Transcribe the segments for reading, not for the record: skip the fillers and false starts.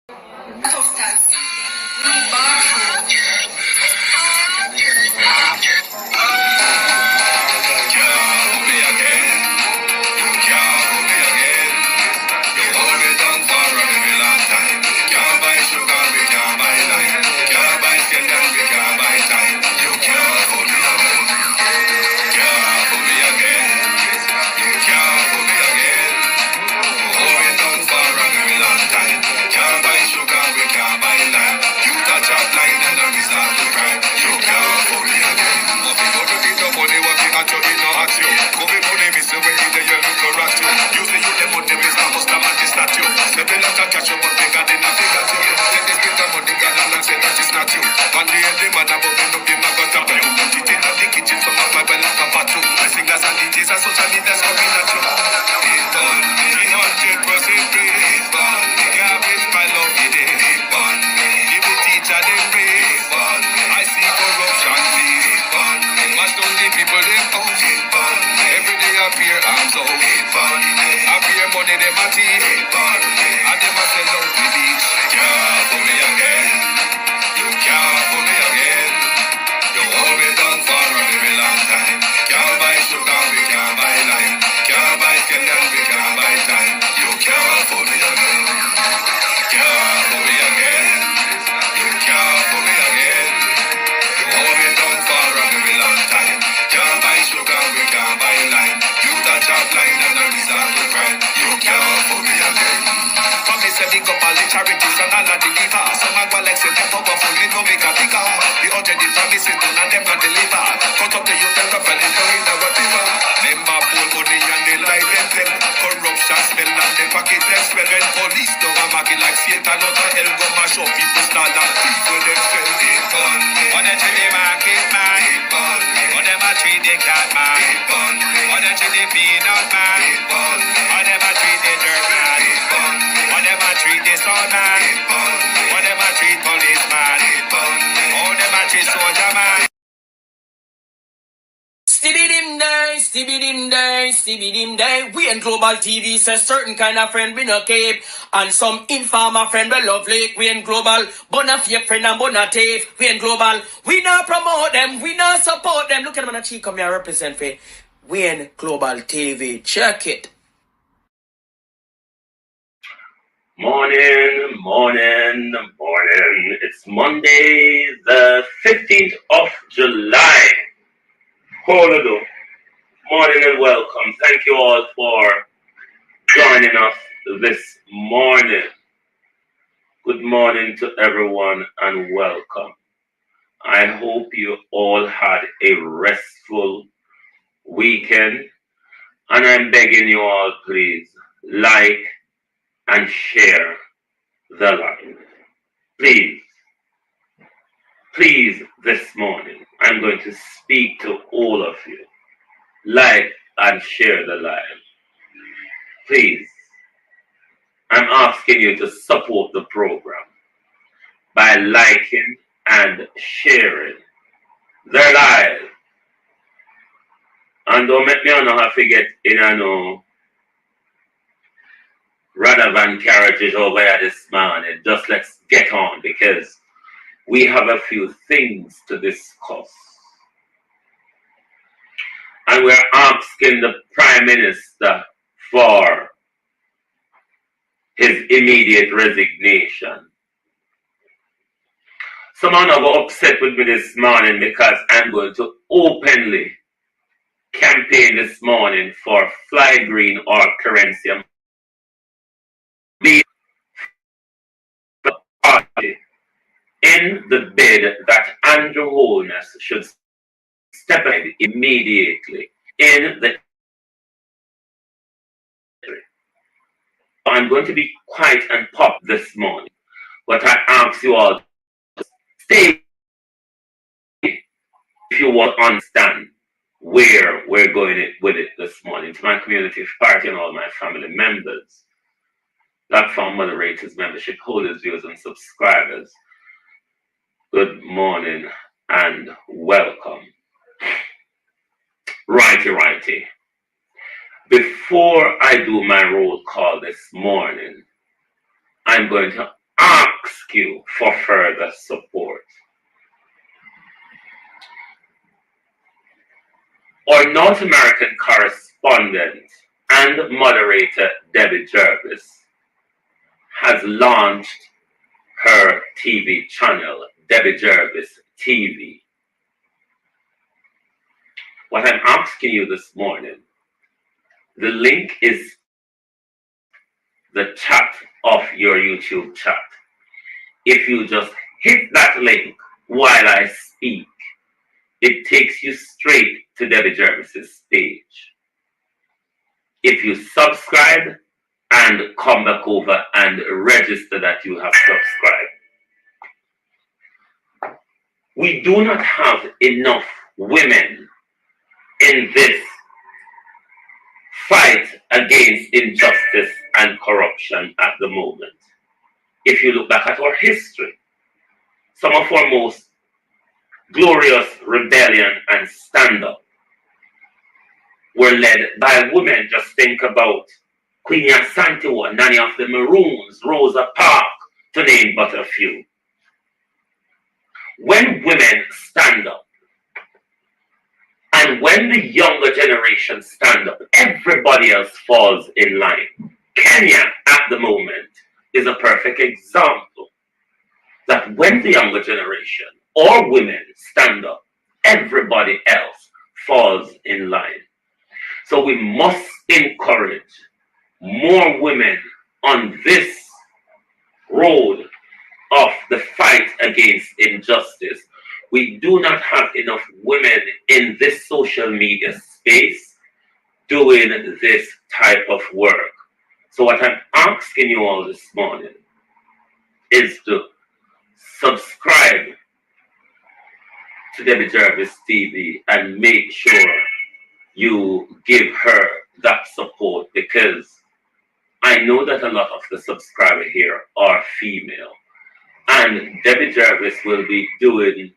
substance. Stibbidim day. We in Global TV says certain kind of friend we no keep, and some informer friend we lovely. We in Global, bona fake friend and bona tape. We in Global, we not promote them, we not support them. Look at them on the cheek, come here represent for. We in Global TV. Check it. Morning. It's Monday, the 15th of July. Holiday. Morning and welcome. Thank you all for joining us this morning. Good morning to everyone and welcome. I hope you all had a restful weekend, and I'm begging you all, please like and share the live. Please, this morning, I'm going to speak to all of you. Like and share the live. Please, I'm asking you to support the program by liking and sharing the live. And don't make me not forget rather than carriages over here this morning. Just let's get on, because we have a few things to discuss. And we're asking the Prime Minister for his immediate resignation. Someone got upset with me this morning because I'm going to openly campaign this morning for fly green or currency party in the bid that Andrew Holness should step in immediately in the. I'm going to be quiet and pop this morning, but I ask you all to stay if you want to understand where we're going with it this morning. To my community party and all my family members, platform moderators, membership holders, viewers, and subscribers, good morning and welcome. Righty. Before I do my roll call this morning, I'm going to ask ask you for further support. Our North American correspondent and moderator Debbie Jervis has launched her TV channel, Debbie Jervis TV. What I'm asking you this morning, the link is the chat of your YouTube chat. If you just hit that link while I speak, it takes you straight to Debbie Jervis's page. If you subscribe and come back over and register that you have subscribed. We do not have enough women in this fight against injustice and corruption at the moment. If you look back at our history, some of our most glorious rebellion and stand-up were led by women. Just think about Queen Santiago, Nanny of the Maroons, Rosa Parks, to name but a few. When women stand up, and when the younger generation stand up, everybody else falls in line. Kenya, at the moment, is a perfect example that when the younger generation or women stand up, everybody else falls in line. So we must encourage more women on this road of the fight against injustice. We do not have enough women in this social media space doing this type of work. So what I'm asking you all this morning is to subscribe to Debbie Jervis TV and make sure you give her that support, because I know that a lot of the subscribers here are female, and Debbie Jervis will be dealing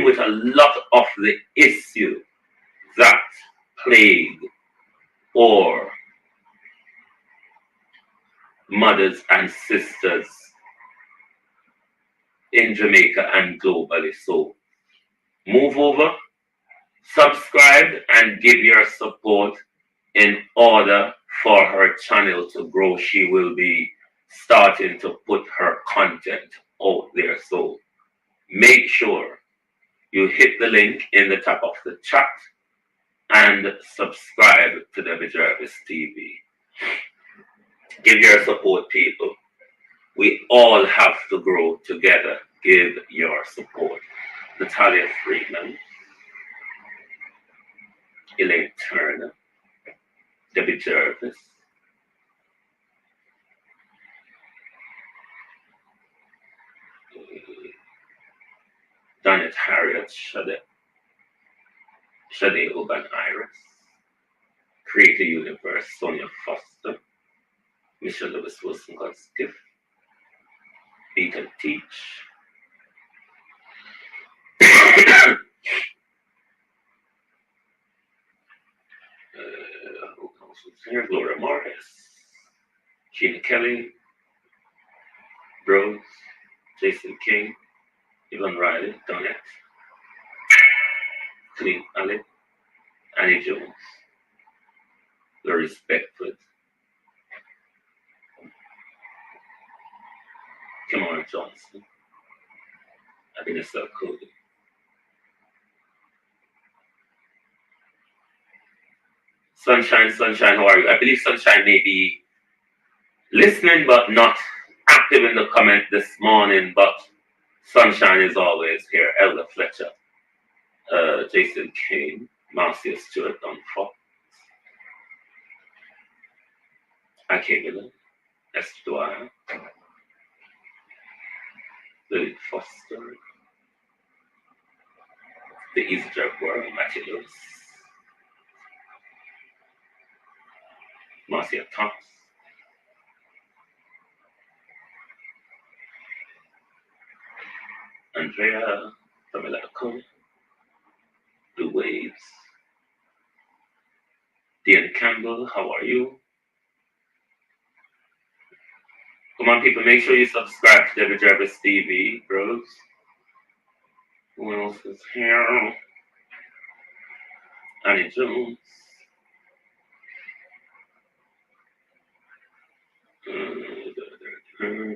with a lot of the issue that plague our mothers and sisters in Jamaica and globally. So move over, subscribe, and give your support in order for her channel to grow. She will be starting to put her content out there. So make sure you hit the link in the top of the chat and subscribe to Debbie Jervis TV. Give your support, people. We all have to grow together. Give your support. Natalia Freeman, Elaine Turner, Debbie Jervis, Donette Harriet, Shade Urban Iris, Create a Universe, Sonia Foster, Michelle Lewis Wilson, God's Gift, Beat and Teach, Gloria Morris, Sheena Kelly, Rose, Jason King, Yvonne Riley, Donette, Clean Ali, Annie Jones, Laurie Beckford, Kamara Johnson, Abinessa Cody, Sunshine, how are you? I believe Sunshine may be listening but not active in the comment this morning, but Sunshine is always here. Elder Fletcher, Jason Kane, Marcia Stewart Dunford, Ike Miller, Esther Dwyer, Lily Foster, the East Jaguar, Matthew Lewis, Marcia Thomas, Andrea, Pamela Cole, Blue Waves, Dean Campbell, how are you? Come on, people, make sure you subscribe to David Jarvis TV, bros. Who else is here? Annie Jones.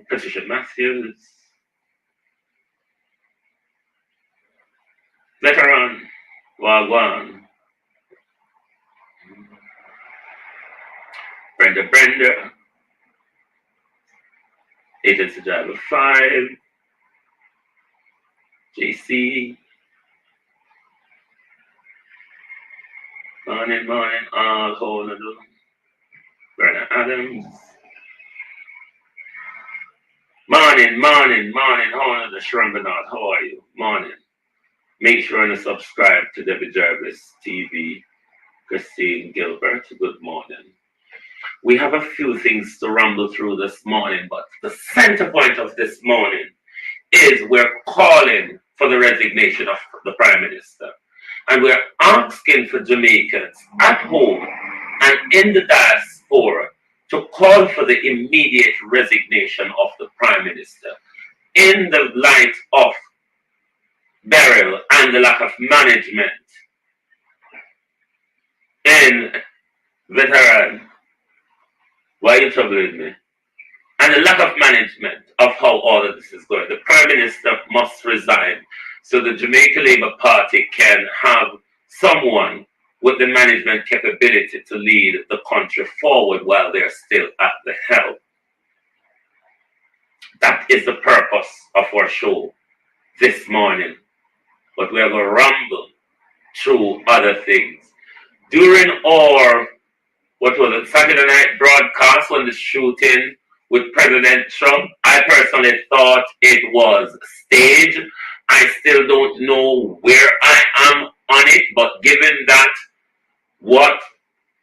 Patricia Matthews. Veteran. Wagwan. Brenda. Agency Driver 5. JC. Morning, all hold on. Bernard Adams. Morning, hold on, the Shrambanaut. How are you? Morning. Make sure to subscribe to David Jarvis TV. Christine Gilbert, good morning. We have a few things to rumble through this morning, but the center point of this morning is we're calling for the resignation of the Prime Minister. And we're asking for Jamaicans at home and in the diaspora to call for the immediate resignation of the Prime Minister in the light of Beryl and the lack of management in Veteran. Why are you troubling me? And the lack of management of how all of this is going. The Prime Minister must resign so the Jamaica Labour Party can have someone with the management capability to lead the country forward while they're still at the helm. That is the purpose of our show this morning. But we are going to rumble through other things. During our, Saturday night broadcast when the shooting with President Trump, I personally thought it was staged. I still don't know where I am on it, but given that what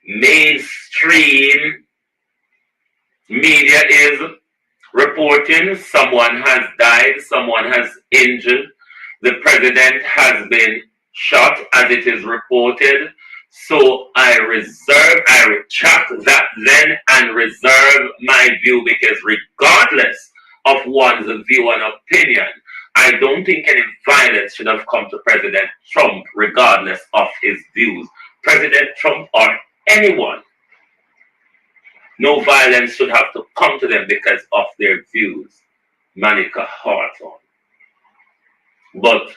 mainstream media is reporting, someone has died, someone has injured, the president has been shot as it is reported. So I retract that then and reserve my view, because regardless of one's view and opinion, I don't think any violence should have come to President Trump regardless of his views. President Trump or anyone, no violence should have to come to them because of their views. Manica Hawthorne. But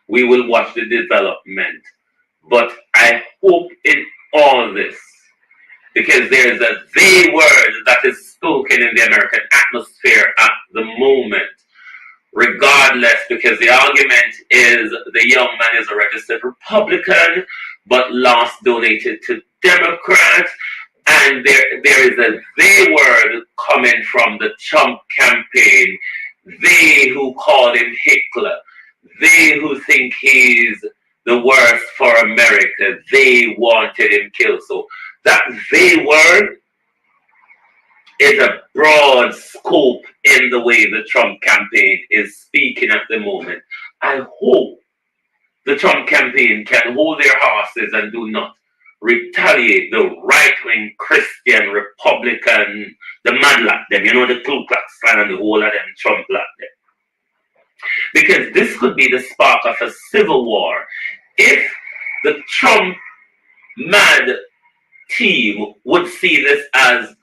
we will watch the development. But I hope in all this, because there's a "they" word that is spoken in the American atmosphere at the moment, regardless, because the argument is the young man is a registered Republican, but last donated to Democrats, and there is a "they" word coming from the Trump campaign, they who call him Hitler, they who think he's the worst for America, they wanted him killed. So that "they" word is a broad scope in the way the Trump campaign is speaking at the moment. I hope the Trump campaign can hold their horses and do not retaliate the right-wing Christian Republican, the madlap them, the Ku Klux Klan and the whole of them Trump like them. Because this could be the spark of a civil war. If the Trump mad team would see this as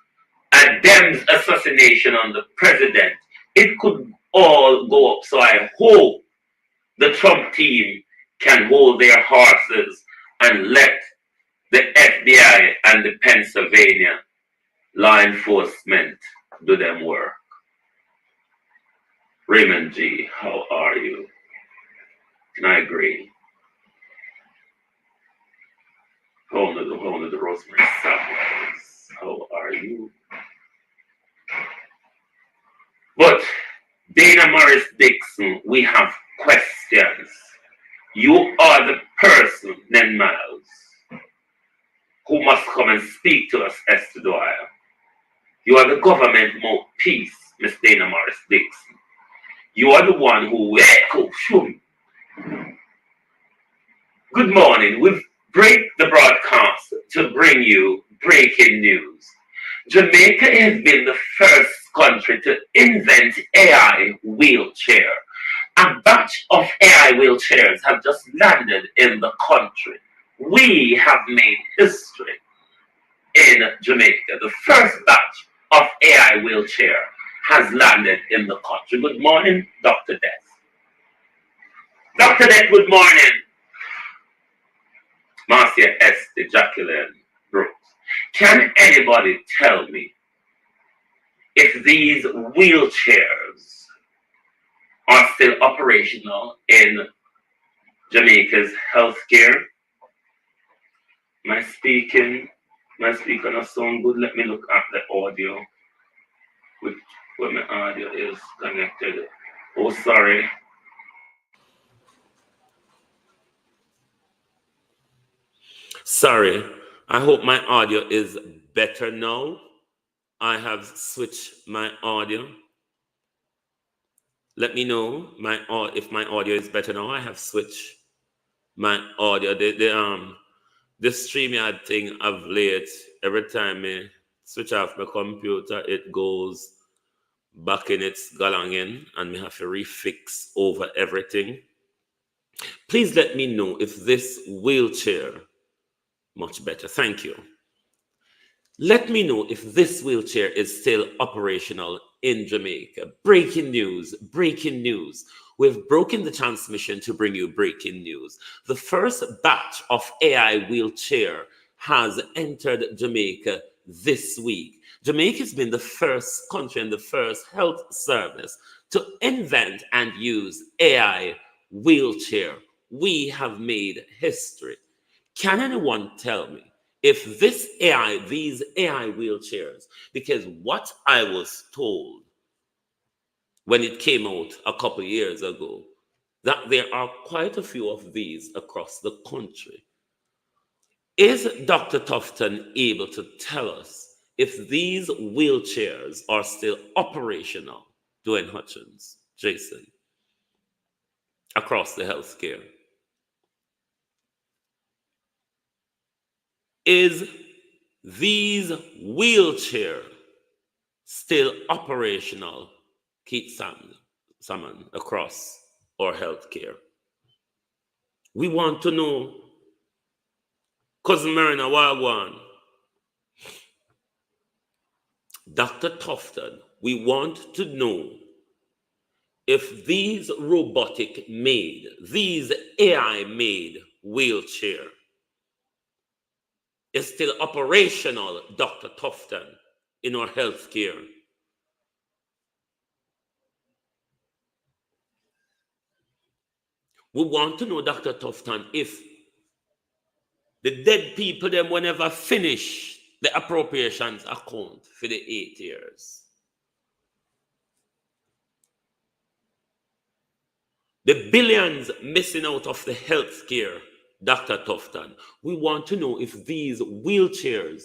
a Dems assassination on the president, it could all go up. So I hope the Trump team can hold their horses and let the FBI and the Pennsylvania law enforcement do them work. Raymond G., how are you? I agree. Hold on the Rosemary Samuels. How are you? But Dana Morris Dixon, we have questions. You are the person, Nen Miles, who must come and speak to us, Esther Dwyer. You are the government mouthpiece, Miss Dana Morris Dixon. You are the one who echo. Good morning. We've break the broadcast to bring you breaking news. Jamaica has been the first country to invent AI wheelchair. A batch of AI wheelchairs have just landed in the country. We have made history in Jamaica. The first batch of AI wheelchair has landed in the country. Good morning, Dr. Death. Dr. Death, good morning. Marcia S. Jacqueline Brooks. Can anybody tell me if these wheelchairs are still operational in Jamaica's healthcare? My speaking not sound good. Let me look at the audio, which where my audio is connected. Oh, sorry. Sorry. I hope my audio is better now. I have switched my audio. Let me know if my audio is better now. I have switched my audio. The StreamYard thing of late, every time I switch off my computer, it goes back in its galangin and we have to refix over everything. Please let me know if this wheelchair much better. Thank you. Let me know if this wheelchair is still operational in Jamaica. Breaking news, breaking news. We've broken the transmission to bring you breaking news. The first batch of AI wheelchair has entered Jamaica this week. Jamaica has been the first country and the first health service to invent and use AI wheelchair. We have made history. Can anyone tell me if these AI wheelchairs, because what I was told when it came out a couple years ago, that there are quite a few of these across the country. Is Dr. Tufton able to tell us if these wheelchairs are still operational, Dwayne Hutchins, Jason, across the healthcare? Is these wheelchairs still operational, Keith Salmon, across our healthcare? We want to know, Cousin Marina Wagwan, Dr. Tufton, we want to know if these robotic made, these AI made wheelchair is still operational, Dr. Tufton, in our healthcare. We want to know, Dr. Tufton, if the dead people them will never finish the appropriations account for the 8 years. The billions missing out of the healthcare, Dr. Tufton. We want to know if these wheelchairs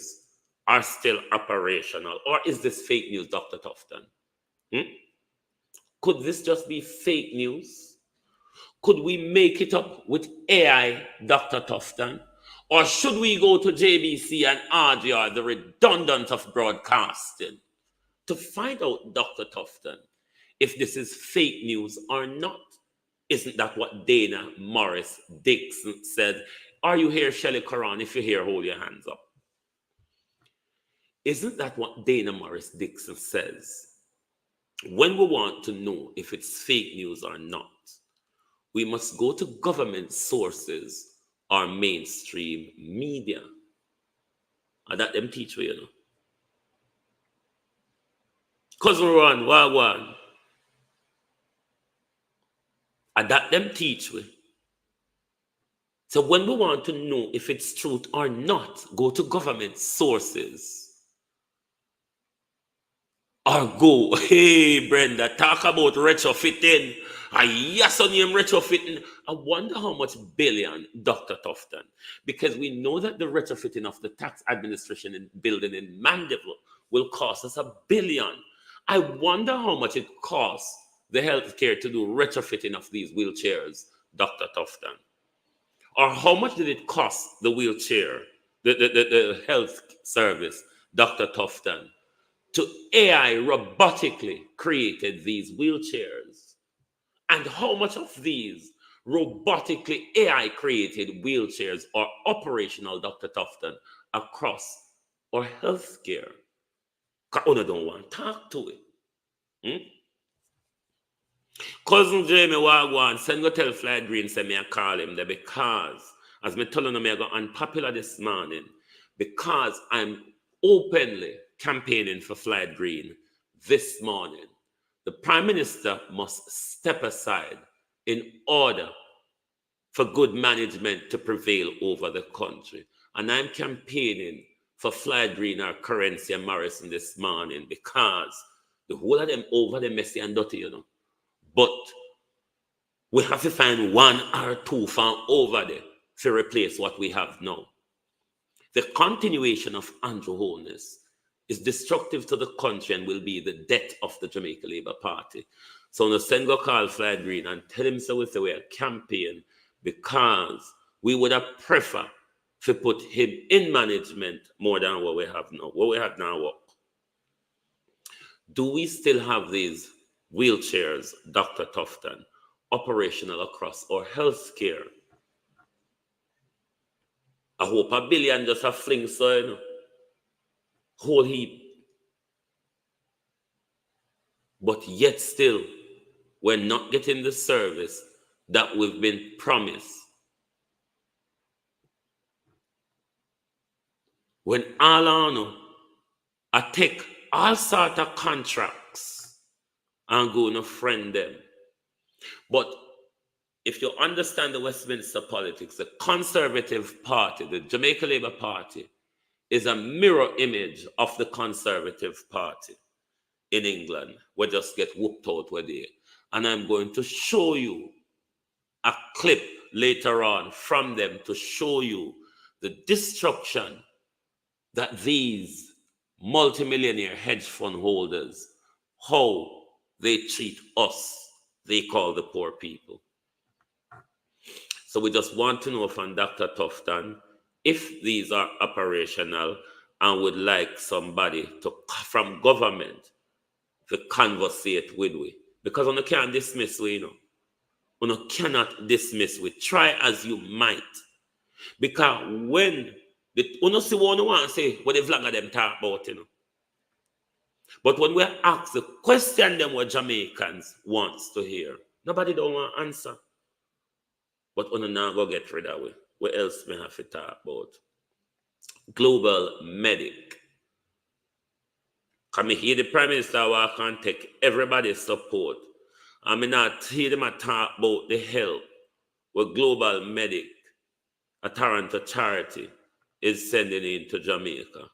are still operational, or is this fake news, Dr. Tufton? Could this just be fake news? Could we make it up with AI, Dr. Tufton? Or should we go to JBC and RGR, the redundant of broadcasting, to find out, Dr. Tufton, if this is fake news or not? Isn't that what Dana Morris Dixon said? Are you here, Shelley Coran? If you're here, hold your hands up. Isn't that what Dana Morris Dixon says? When we want to know if it's fake news or not, we must go to government sources or mainstream media. And that them teach we, you know. Cousin Ron, wagwan. And that them teach we. So when we want to know if it's truth or not, go to government sources. Or go, hey Brenda, talk about retrofitting. Yes, on name retrofitting. I wonder how much billion, Dr. Tufton, because we know that the retrofitting of the tax administration building in Mandeville will cost us $1 billion. I wonder how much it costs the healthcare to do retrofitting of these wheelchairs, Dr. Tufton. Or how much did it cost the wheelchair, the health service, Dr. Tufton, to AI robotically created these wheelchairs. And how much of these robotically AI created wheelchairs are operational, Dr. Tufton, across our healthcare? Because don't want to talk to it. Hmm? Cousin Jamie Wagwan, send go tell Fly Green, say me I call him there because, as me telling him, I got unpopular this morning because I'm openly campaigning for Fly Green this morning. The Prime Minister must step aside in order for good management to prevail over the country. And I'm campaigning for Fly Green or Currency and Morrison this morning because the whole of them over the messy and dirty, But we have to find one or two from over there to replace what we have now. The continuation of Andrew Holness is destructive to the country and will be the death of the Jamaica Labour Party. So no send go call Fly Green and tell him so with the way a campaign because we would have preferred to put him in management more than what we have now. What we have now, what? Do we still have these wheelchairs, Dr. Tufton, operational across our healthcare? I hope $1 billion just a fling so, whole heap. But yet still, we're not getting the service that we've been promised. When all I know, I take all sort of contracts and go and friend them. But if you understand the Westminster politics, the Conservative Party, the Jamaica Labour Party, is a mirror image of the Conservative Party in England. We just get whooped out with it. And I'm going to show you a clip later on from them to show you the destruction that these multimillionaire hedge fund holders, how they treat us, they call the poor people. So we just want to know from Dr. Tufton if these are operational and would like somebody to from government to conversate with we. Because one can't dismiss we, One cannot dismiss we. Try as you might. Because when you see what you want to say, what the vlogger them talk about, But when we ask the question them what Jamaicans wants to hear, nobody don't want to answer. But we now go get rid of it. What else we have to talk about? Global medic. Can me hear the Prime Minister walk and take everybody's support. I mean not hear them talk about the help what Global Medic, a Toronto charity, is sending into Jamaica.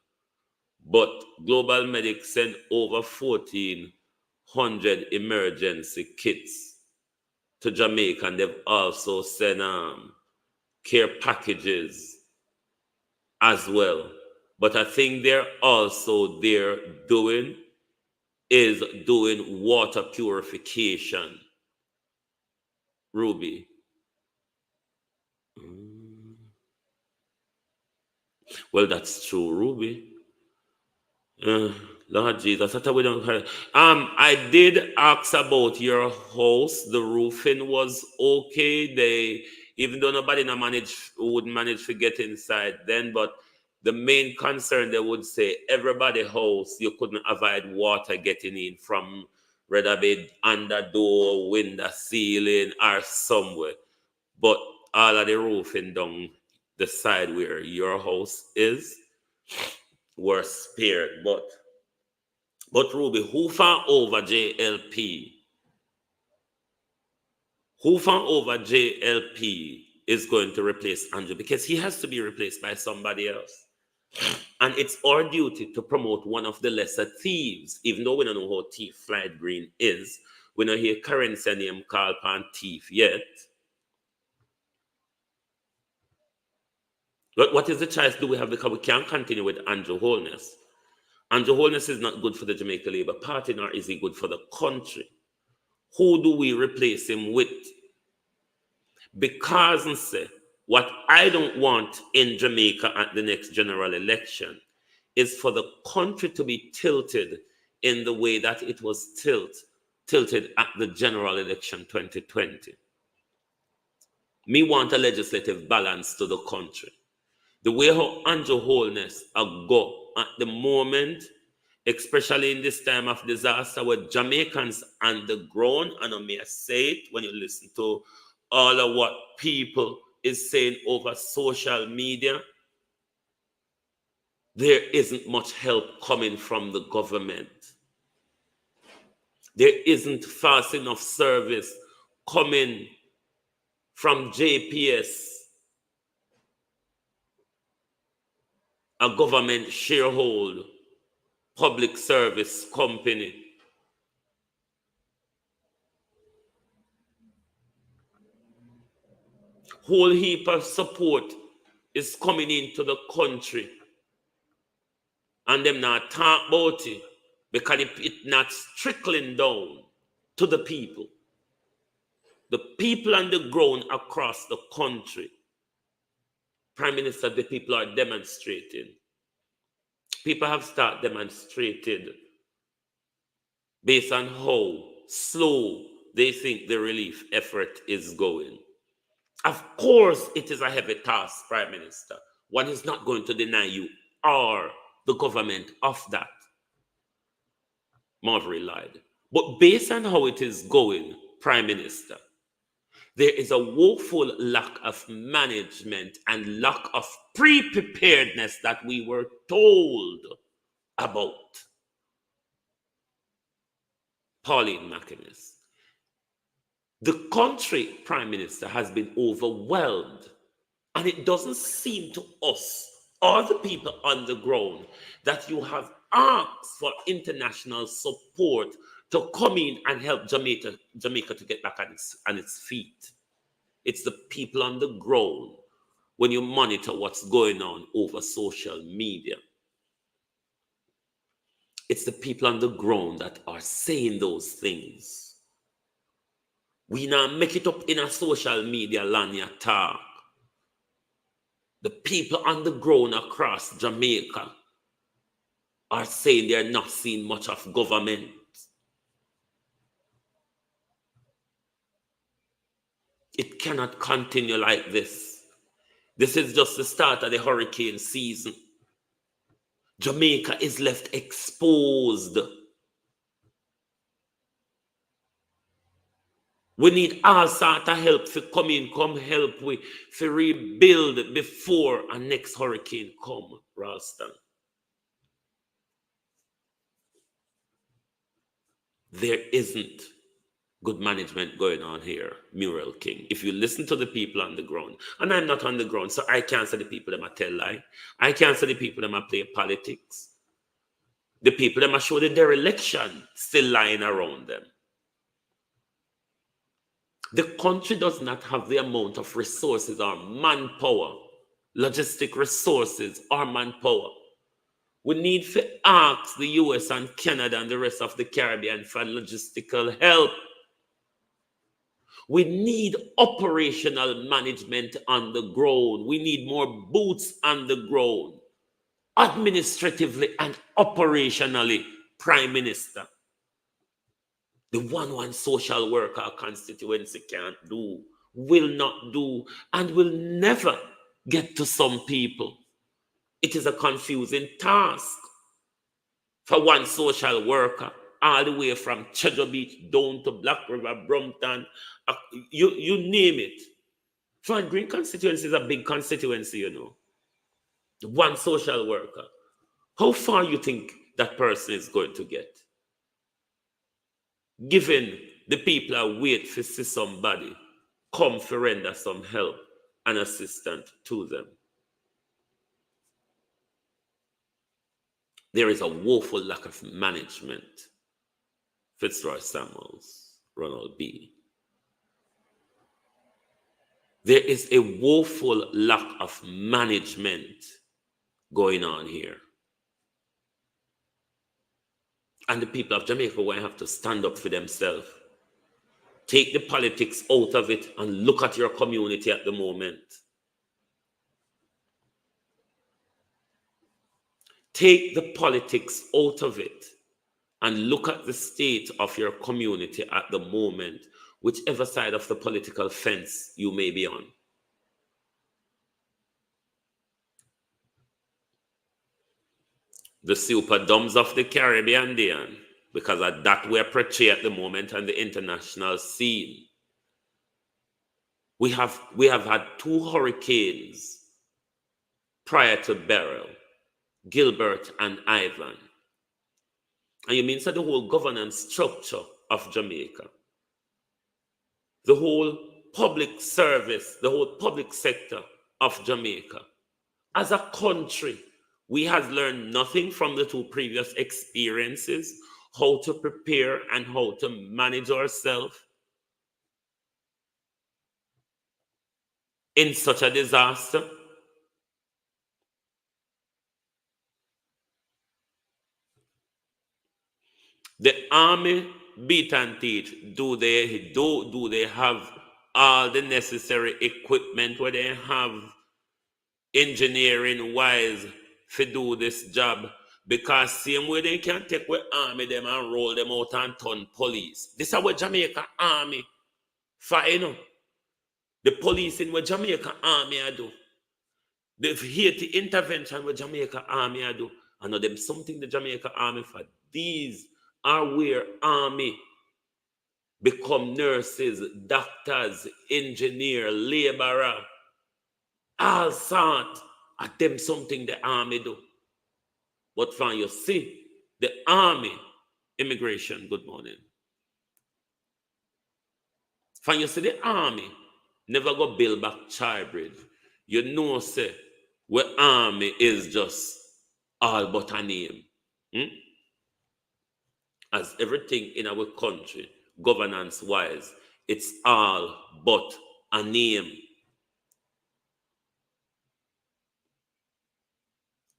But Global Medic sent over 1,400 emergency kits to Jamaica, and they've also sent care packages as well. But I think they're also doing water purification. Ruby. Well, that's true, Ruby. Lord Jesus, I thought we don't have. I did ask about your house. The roofing was okay. Even though nobody would manage to get inside then, but the main concern they would say everybody house you couldn't avoid water getting in from whether be under door, window, ceiling, or somewhere. But all of the roofing down the side where your house is were spared. But Ruby, who found over JLP? Who found over JLP is going to replace Andrew? Because he has to be replaced by somebody else. And it's our duty to promote one of the lesser thieves, even though we don't know how thief Fly Green is. We don't hear Currency name called upon thief yet. But what is the choice do we have? Because we can't continue with Andrew Holness. Andrew Holness is not good for the Jamaica Labour Party, nor is he good for the country. Who do we replace him with? Because what I don't want in Jamaica at the next general election is for the country to be tilted in the way that it was tilted at the general election 2020. Me want a legislative balance to the country. The way how Andrew Holness go at the moment, especially in this time of disaster with Jamaicans on the ground, and I may say it when you listen to all of what people is saying over social media, there isn't much help coming from the government. There isn't fast enough service coming from JPS, a government shareholder public service company. Whole heap of support is coming into the country, and them not talk about it because it not trickling down to the people. The people on the ground across the country. Prime Minister, the people are demonstrating. People have started demonstrating based on how slow they think the relief effort is going. Of course, it is a heavy task, Prime Minister. One is not going to deny you or the government of that. Marvery lied. But based on how it is going, Prime Minister, there is a woeful lack of management and lack of pre-preparedness that we were told about. Pauline McInnes. The country, Prime Minister, has been overwhelmed, and it doesn't seem to us or the people on the ground that you have asked for international support to come in and help Jamaica to get back on its feet. It's the people on the ground when you monitor what's going on over social media. It's the people on the ground that are saying those things. We now make it up in a social media land talk. The people on the ground across Jamaica are saying they're not seeing much of government. It cannot continue like this. This is just the start of the hurricane season. Jamaica is left exposed. We need all sort of help to come help we to rebuild before a next hurricane come, Ralston. There isn't good management going on here, Muriel King. If you listen to the people on the ground, and I'm not on the ground, so I can't say the people them a tell lie. I can't say the people them a play politics. The people them a show the dereliction still lying around them. The country does not have the amount of resources or manpower, logistic resources or manpower. We need to ask the US and Canada and the rest of the Caribbean for logistical help. We need operational management on the ground. We need more boots on the ground, administratively and operationally, Prime Minister. The one social worker our constituency can't do, will not do, and will never get to some people. It is a confusing task for one social worker, all the way from Treasure Beach down to Black River, Brompton, you name it. Floyd Green constituency is a big constituency, you know. One social worker. How far you think that person is going to get? Given the people are wait to see somebody come to render some help and assistance to them. There is a woeful lack of management. Fitzroy Samuels, Ronald B. There is a woeful lack of management going on here. And the people of Jamaica will have to stand up for themselves. Take the politics out of it and look at your community at the moment. Take the politics out of it and look at the state of your community at the moment, whichever side of the political fence you may be on. The super dumbs of the Caribbean, Dian, because of that we're portrayed at the moment on the international scene. We have had 2 hurricanes prior to Beryl, Gilbert and Ivan. And you mean so the whole governance structure of Jamaica, the whole public service, the whole public sector of Jamaica, as a country, we have learned nothing from the 2 previous experiences, how to prepare and how to manage ourselves in such a disaster. The army beat and teach. Do they have all the necessary equipment where they have engineering wise to do this job? Because same way they can take with army them and roll them out and turn police. This is what Jamaica army for, you know. The police in what Jamaica army I do. The Haiti intervention with Jamaica army I do. I know them something the Jamaica army for. These are where army become nurses, doctors, engineer, laborer, all sort of them something the army do. But from you see, the army, immigration, good morning. From you see the army, never go build back Charbridge. You know, say, where army is just all but a name. As everything in our country, governance-wise, it's all but a name.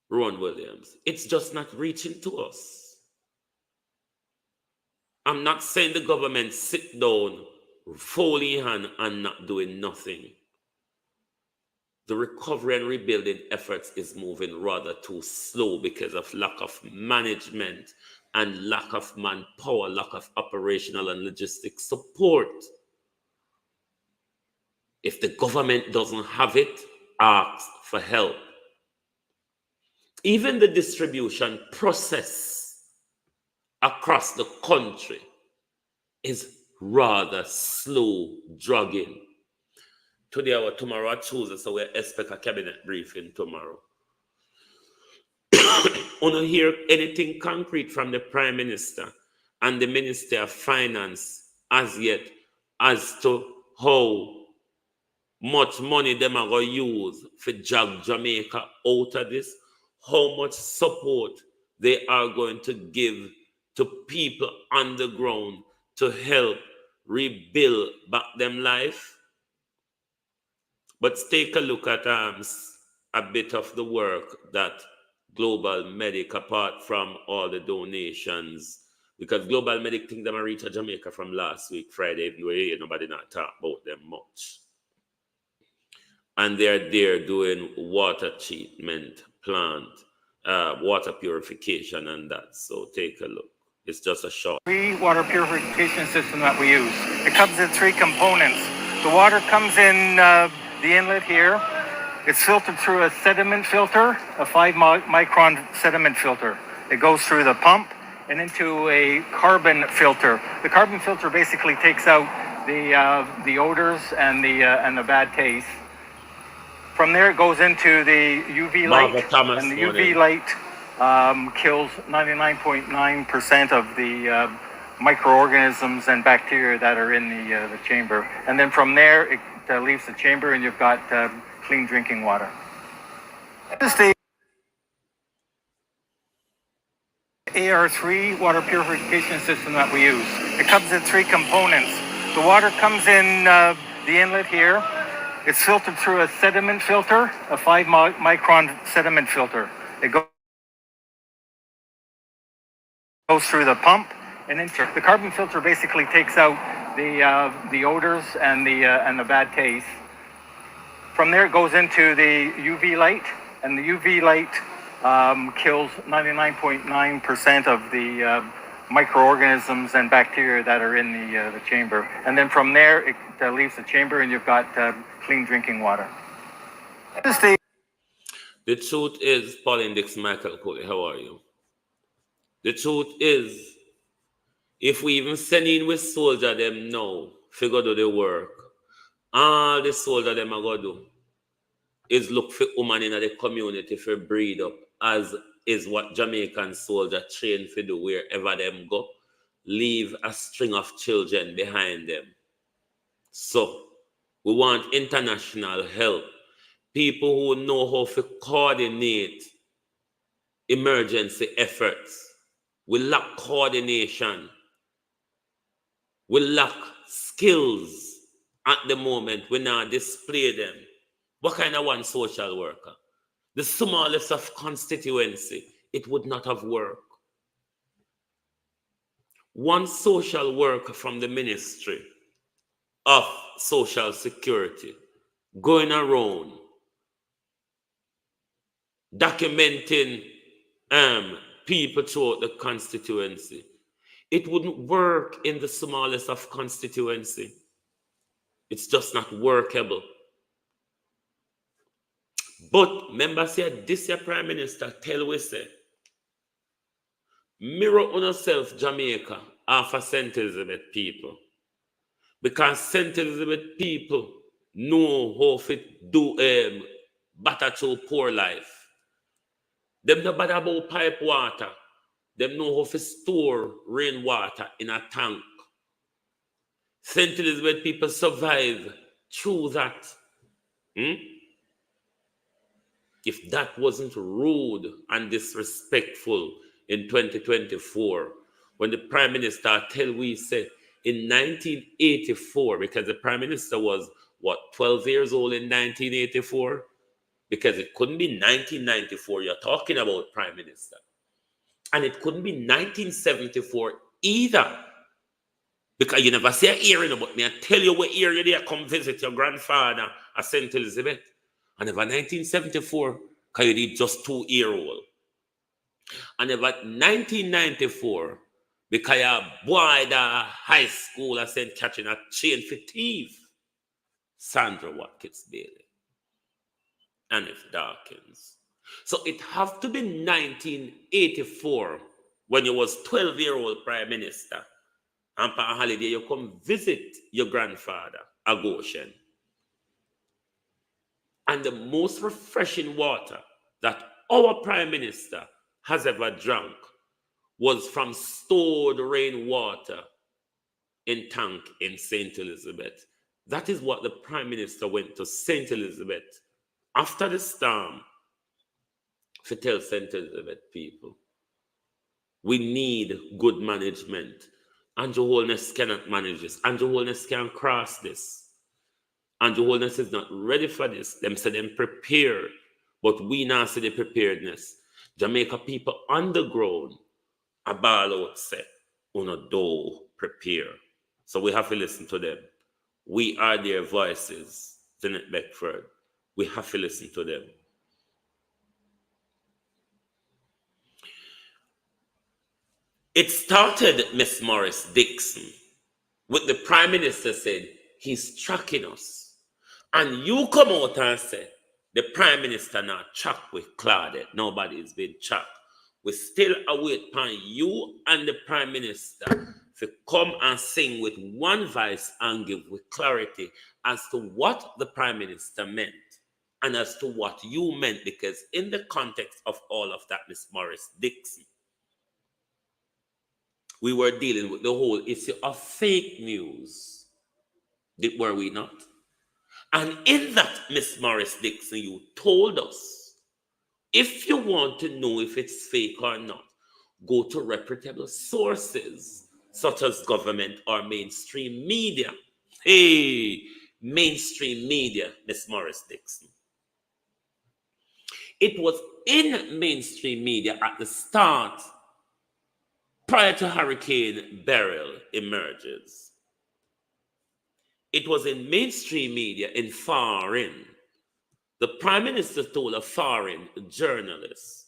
Ron Williams, it's just not reaching to us. I'm not saying the government sit down, folding hand and not doing nothing. The recovery and rebuilding efforts is moving rather too slow because of lack of management and lack of manpower, lack of operational and logistic support. If the government doesn't have it, ask for help. Even the distribution process across the country is rather slow dragging. Today or tomorrow or Tuesday, so we expect a cabinet briefing tomorrow. Want to hear anything concrete from the Prime Minister and the Minister of Finance as yet as to how much money them are going to use for drag Jamaica out of this, how much support they are going to give to people on the ground to help rebuild back them life. But take a look at a bit of the work that Global Medic, apart from all the donations, because Global Medic think them reach Jamaica from last week, Friday, where nobody not talk about them much. And they're there doing water treatment plant, water purification and that. So take a look. It's just a short. Water purification system that we use. It comes in 3 components. The water comes in the inlet here. It's filtered through a sediment filter, a 5-micron sediment filter. It goes through the pump and into a carbon filter. The carbon filter basically takes out the odors and the bad taste. From there, it goes into the UV light, and the UV light kills 99.9% of the microorganisms and bacteria that are in the chamber. And then from there, it leaves the chamber, and you've got clean drinking water. This is the AR3 water purification system that we use. It comes in 3 components. The water comes in the inlet here. It's filtered through a sediment filter, a 5-micron sediment filter. It goes through the pump and into the carbon filter. Basically takes out the odors and the bad taste. From there, it goes into the UV light, and the UV light kills 99.9% of the microorganisms and bacteria that are in the chamber. And then from there, it leaves the chamber and you've got clean drinking water. The truth is, Pauline Dixon, Michael Coley, how are you? The truth is, if we even send in with soldier them now, figure do the work, all the soldier them are going to do is look for women in the community for breed up, as is what Jamaican soldier train for do wherever them go. Leave a string of children behind them. So, we want international help. People who know how to coordinate emergency efforts. We lack coordination. We lack skills at the moment. We now display them. What kind of one social worker? The smallest of constituency, it would not have worked. One social worker from the Ministry of Social Security going around documenting people throughout the constituency. It wouldn't work in the smallest of constituency. It's just not workable. But members here, this year Prime Minister tell we say, mirror on yourself Jamaica after St. Elizabeth people. Because St. Elizabeth people know how to do battle through poor life. Them no bother about pipe water. Them know how to store rainwater in a tank. St. Elizabeth people survive through that. If that wasn't rude and disrespectful in 2024, when the Prime Minister tell we said in 1984, because the Prime Minister was, 12 years old in 1984? Because it couldn't be 1994 you're talking about, Prime Minister. And it couldn't be 1974 either. Because you never see a hearing about me. I tell you what area there come visit your grandfather at St. Elizabeth. And never 1974, because you did just 2-year-old. And never 1994, because your boy that high school I sent catching a chain for thief. Sandra Watkins Bailey. And if Dawkins. So it have to be 1984 when you was 12-year-old Prime Minister. And for a holiday, you come visit your grandfather, at Goshen. And the most refreshing water that our Prime Minister has ever drunk was from stored rainwater in tank in St. Elizabeth. That is what the Prime Minister went to St. Elizabeth after the storm to tell St. Elizabeth people. We need good management. Andrew Holness cannot manage this. Andrew Holness can't cross this. Andrew Holness is not ready for this. Them say them prepared, but we now see the preparedness. Jamaica people on the ground a ball out say, uno do prepare. So we have to listen to them. We are their voices, Janet Beckford. We have to listen to them. It started, Miss Morris Dixon, with the Prime Minister said, he's tracking us. And you come out and say, the Prime Minister not track with Claudette. Nobody's been tracked. We still await upon you and the Prime Minister to come and sing with one voice and give with clarity as to what the Prime Minister meant and as to what you meant, because in the context of all of that, Miss Morris Dixon, we were dealing with the whole issue of fake news. Were we not? And in that, Miss Morris Dixon, you told us, if you want to know if it's fake or not, go to reputable sources, such as government or mainstream media. Hey, mainstream media, Miss Morris Dixon. It was in mainstream media at the start, prior to Hurricane Beryl emerges. It was in mainstream media in foreign. The Prime Minister told a foreign journalist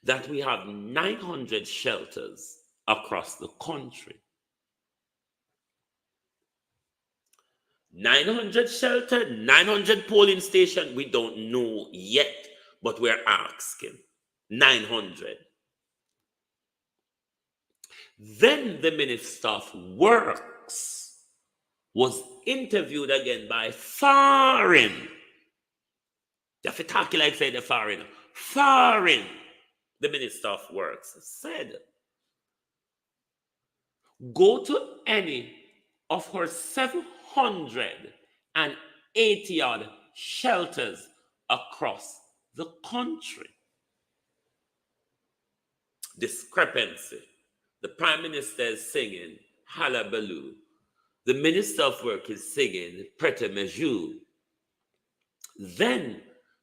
that we have 900 shelters across the country. 900 shelter, 900 polling station, we don't know yet, but we're asking. 900. Then the Minister of Works was interviewed again by foreign. You have to talk like say the foreign. Foreign. The Minister of Works said, go to any of her 780 odd shelters across the country. Discrepancy. The Prime Minister is singing Hullabaloo. The Minister of Work is singing Prete Mesure. Then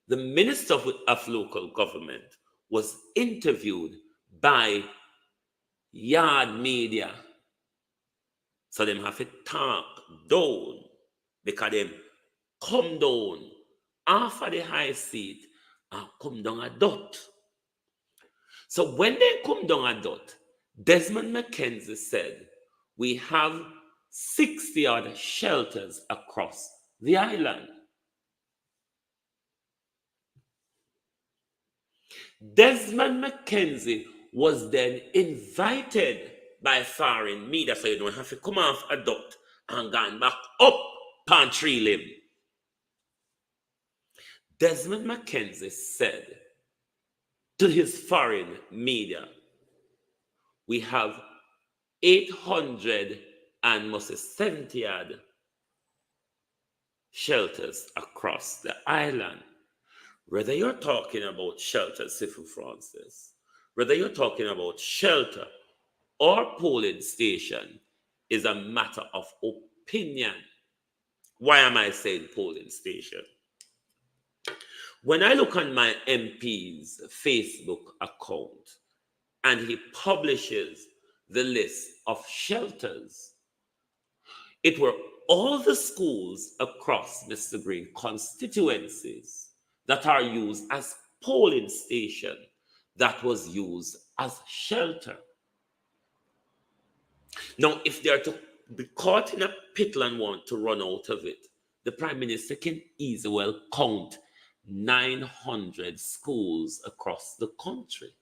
the Minister of Local Government was interviewed by Yard Media. So them have to talk down because them come down off of the high seat and come down a dot. So when they come down a dot, Desmond McKenzie said, we have 60 odd shelters across the island. Desmond McKenzie was then invited by foreign media, so you don't have to come off a dot and gone back up Pantry Limb. Desmond McKenzie said to his foreign media, we have 870 odd shelters across the island. Whether you're talking about shelter, Sifu Francis, whether you're talking about shelter or polling station is a matter of opinion. Why am I saying polling station? When I look on my MP's Facebook account and he publishes the list of shelters, it were all the schools across Mr. Green constituencies that are used as polling station that was used as shelter. Now, if they are to be caught in a pickle and want to run out of it, the Prime Minister can easily well count 900 schools across the country.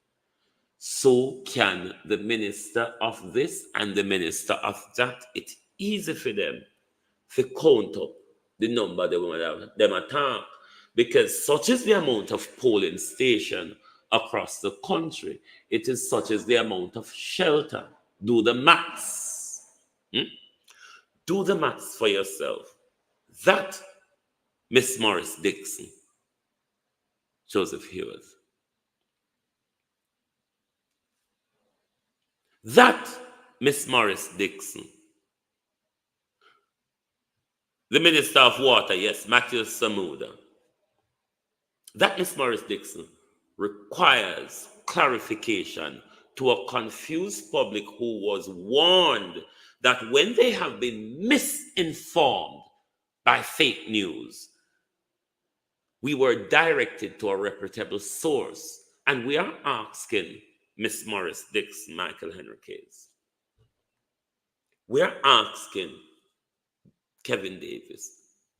So can the minister of this and the minister of that. It's easy for them to count up the number them attack, because such is the amount of polling station across the country. It is such as the amount of shelter. Do the maths. Do the maths for yourself. That, Miss Morris Dixon, Joseph Hewers. That, Miss Morris Dixon. The Minister of Water, yes, Matthew Samuda. That, Miss Morris Dixon, requires clarification to a confused public who was warned that when they have been misinformed by fake news, we were directed to a reputable source. And we are asking Miss Morris Dixon, Michael Henry Case. We are asking Kevin Davis,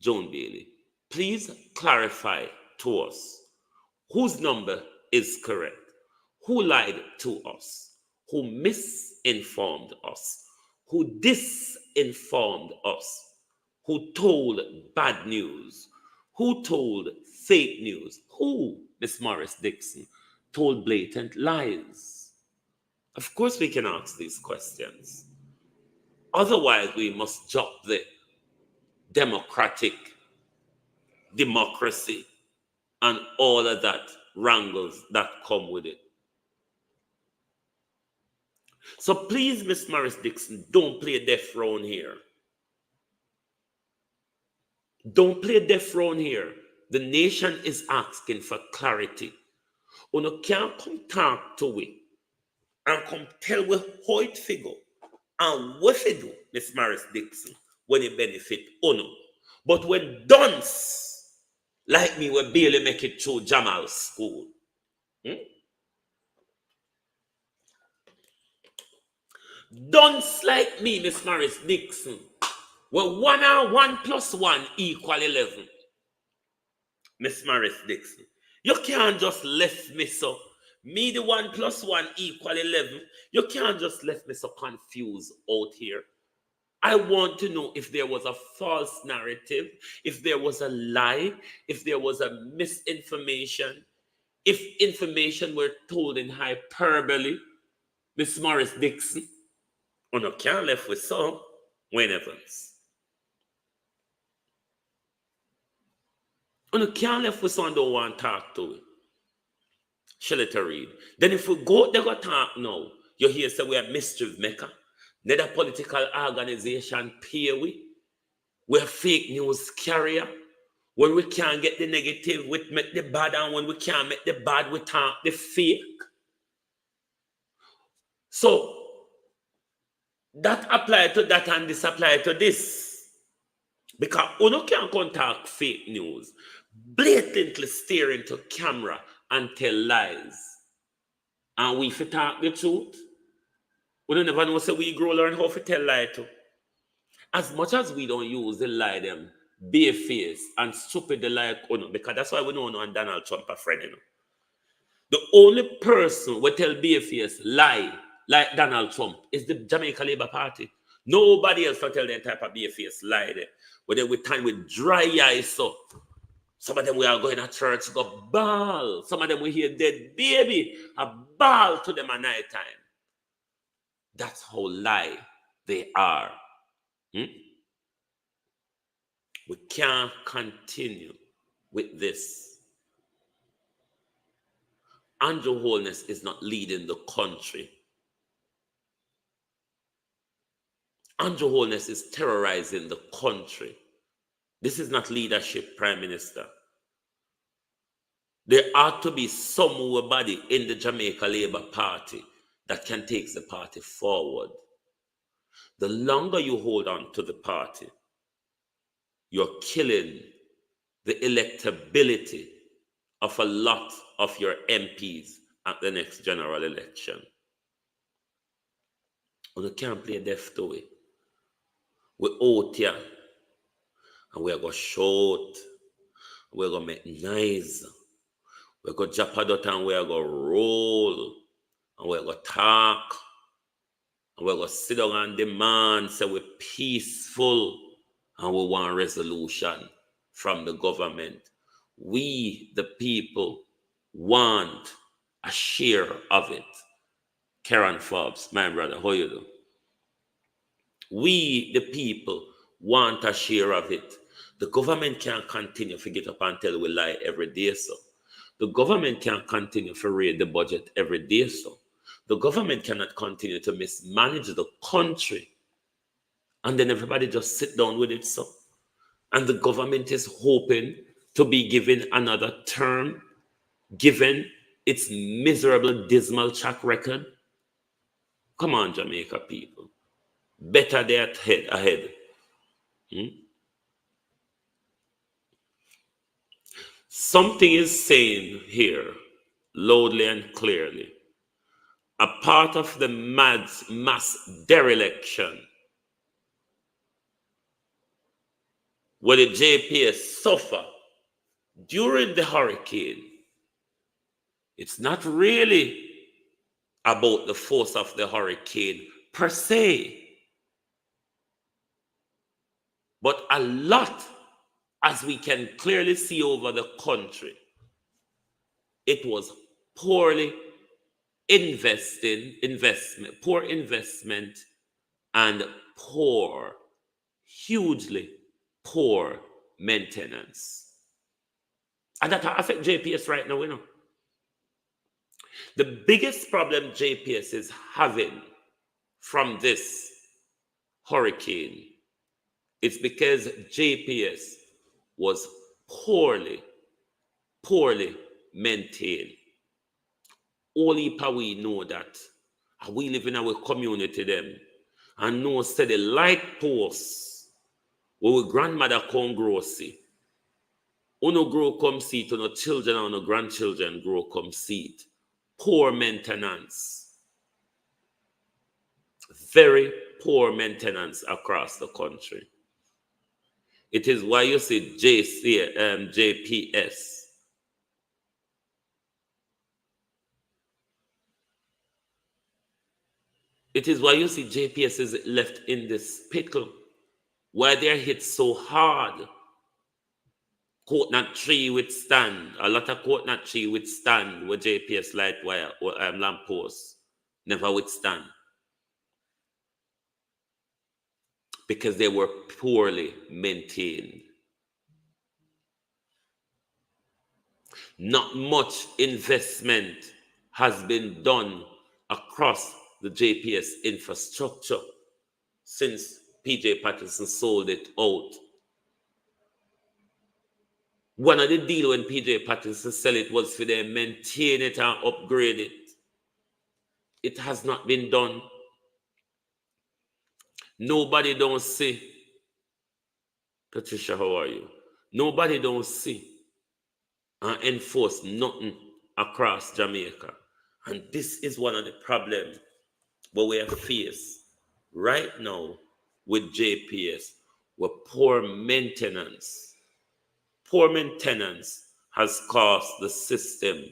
Joan Bailey, please clarify to us whose number is correct, who lied to us, who misinformed us, who disinformed us, who told bad news, who told fake news, who, Miss Morris Dixon, told blatant lies. Of course we can ask these questions. Otherwise we must drop the democracy and all of that wrangles that come with it. So please, Miss Morris Dixon, don't play deaf round here. Don't play deaf round here. The nation is asking for clarity. You can't come talk to we and come tell we how it figure and what it do, Miss Morris Dixon, when it benefit Uno. But when dunce like me will barely make it through Jamal school, Dunce like me, Miss Morris Dixon. Well, 1 and 1 plus 1 equal 11. Miss Morris Dixon. You can't just left me so. Me, the 1 plus 1 equal 11. You can't just left me so confused out here. I want to know if there was a false narrative, if there was a lie, if there was a misinformation, if information were told in hyperbole. Miss Morris Dixon. Oh no, can't left with some. Wayne Evans. Oh no, can't left with someone don't want to talk to it. Shall it read. Then if we go, they go talk now. You hear say we are mischief maker. Neither political organization pay we. We're fake news carrier. When we can't get the negative, we make the bad, and when we can't make the bad, we talk the fake. So that apply to that and this apply to this. Because you can't contact fake news, blatantly stare into camera and tell lies. And we fi talk the truth. We don't never know say we grow learn how to tell lie to. As much as we don't use the lie them, bare face and stupid the like because that's why we don't know and Donald Trump a friend, The only person who tell bare face lie like Donald Trump is the Jamaica Labour Party. Nobody else will tell them type of bare face lie there. But then with time with dry eyes so. Some of them we are going to church go bawl. Some of them we hear dead baby a bawl to them at night time. That's how lie they are. We can't continue with this. Andrew Holness is not leading the country. Andrew Holness is terrorizing the country. This is not leadership, Prime Minister. There ought to be somebody in the Jamaica Labour Party that can take the party forward. The longer you hold on to the party, you're killing the electability of a lot of your MPs at the next general election. You can't play deaf to it. We're out here and we're going to shout, we're going to make noise, we're going to jump and we're going to roll, and we're going to talk, and we're going to sit down and demand, say we're peaceful, and we want resolution from the government. We, the people, want a share of it. Karen Forbes, my brother, how you do? We, the people, want a share of it. The government can't continue to get up and tell we lie every day, so. The government can't continue to raid the budget every day, so. The government cannot continue to mismanage the country. And then everybody just sit down with it, so. And the government is hoping to be given another term, given its miserable, dismal track record. Come on, Jamaica people. Better day ahead. Something is saying here, loudly and clearly, a part of the mass dereliction where the JPS suffer during the hurricane, it's not really about the force of the hurricane per se, but a lot, as we can clearly see over the country, it was poor investment, and hugely poor maintenance. And that affects JPS right now, The biggest problem JPS is having from this hurricane is because JPS was poorly maintained. Only we know that. And we live in our community them. And know say the light posts where we grandmother come grow see. Uno grow come see it, uno children and uno grandchildren grow come see it. Poor maintenance. Very poor maintenance across the country. It is why you see JPS. It is why you see JPS is left in this pickle. Why they're hit so hard. Coconut tree withstand. A lot of coconut tree withstand with JPS light wire or lamp posts never withstand. Because they were poorly maintained. Not much investment has been done across the JPS infrastructure since PJ Patterson sold it out. One of the deal when PJ Patterson sell it was for them maintain it and upgrade it. It has not been done. Nobody don't see. Patricia, how are you? Nobody don't see and enforce nothing across Jamaica. And this is one of the problems what we have faced right now with JPS, where poor maintenance has caused the system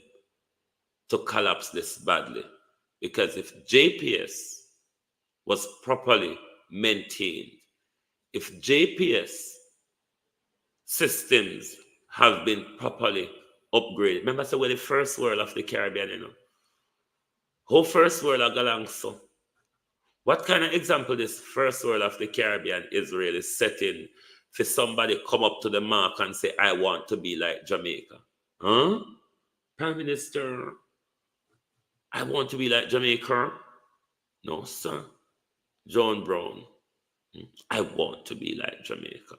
to collapse this badly. Because if JPS was properly maintained, if JPS systems have been properly upgraded, remember, so we're the first world of the Caribbean, you know. How first world are going so? What kind of example this first world of the Caribbean is really setting for somebody come up to the mark and say, I want to be like Jamaica? Huh? Prime Minister, I want to be like Jamaica? No, sir. John Brown, I want to be like Jamaica.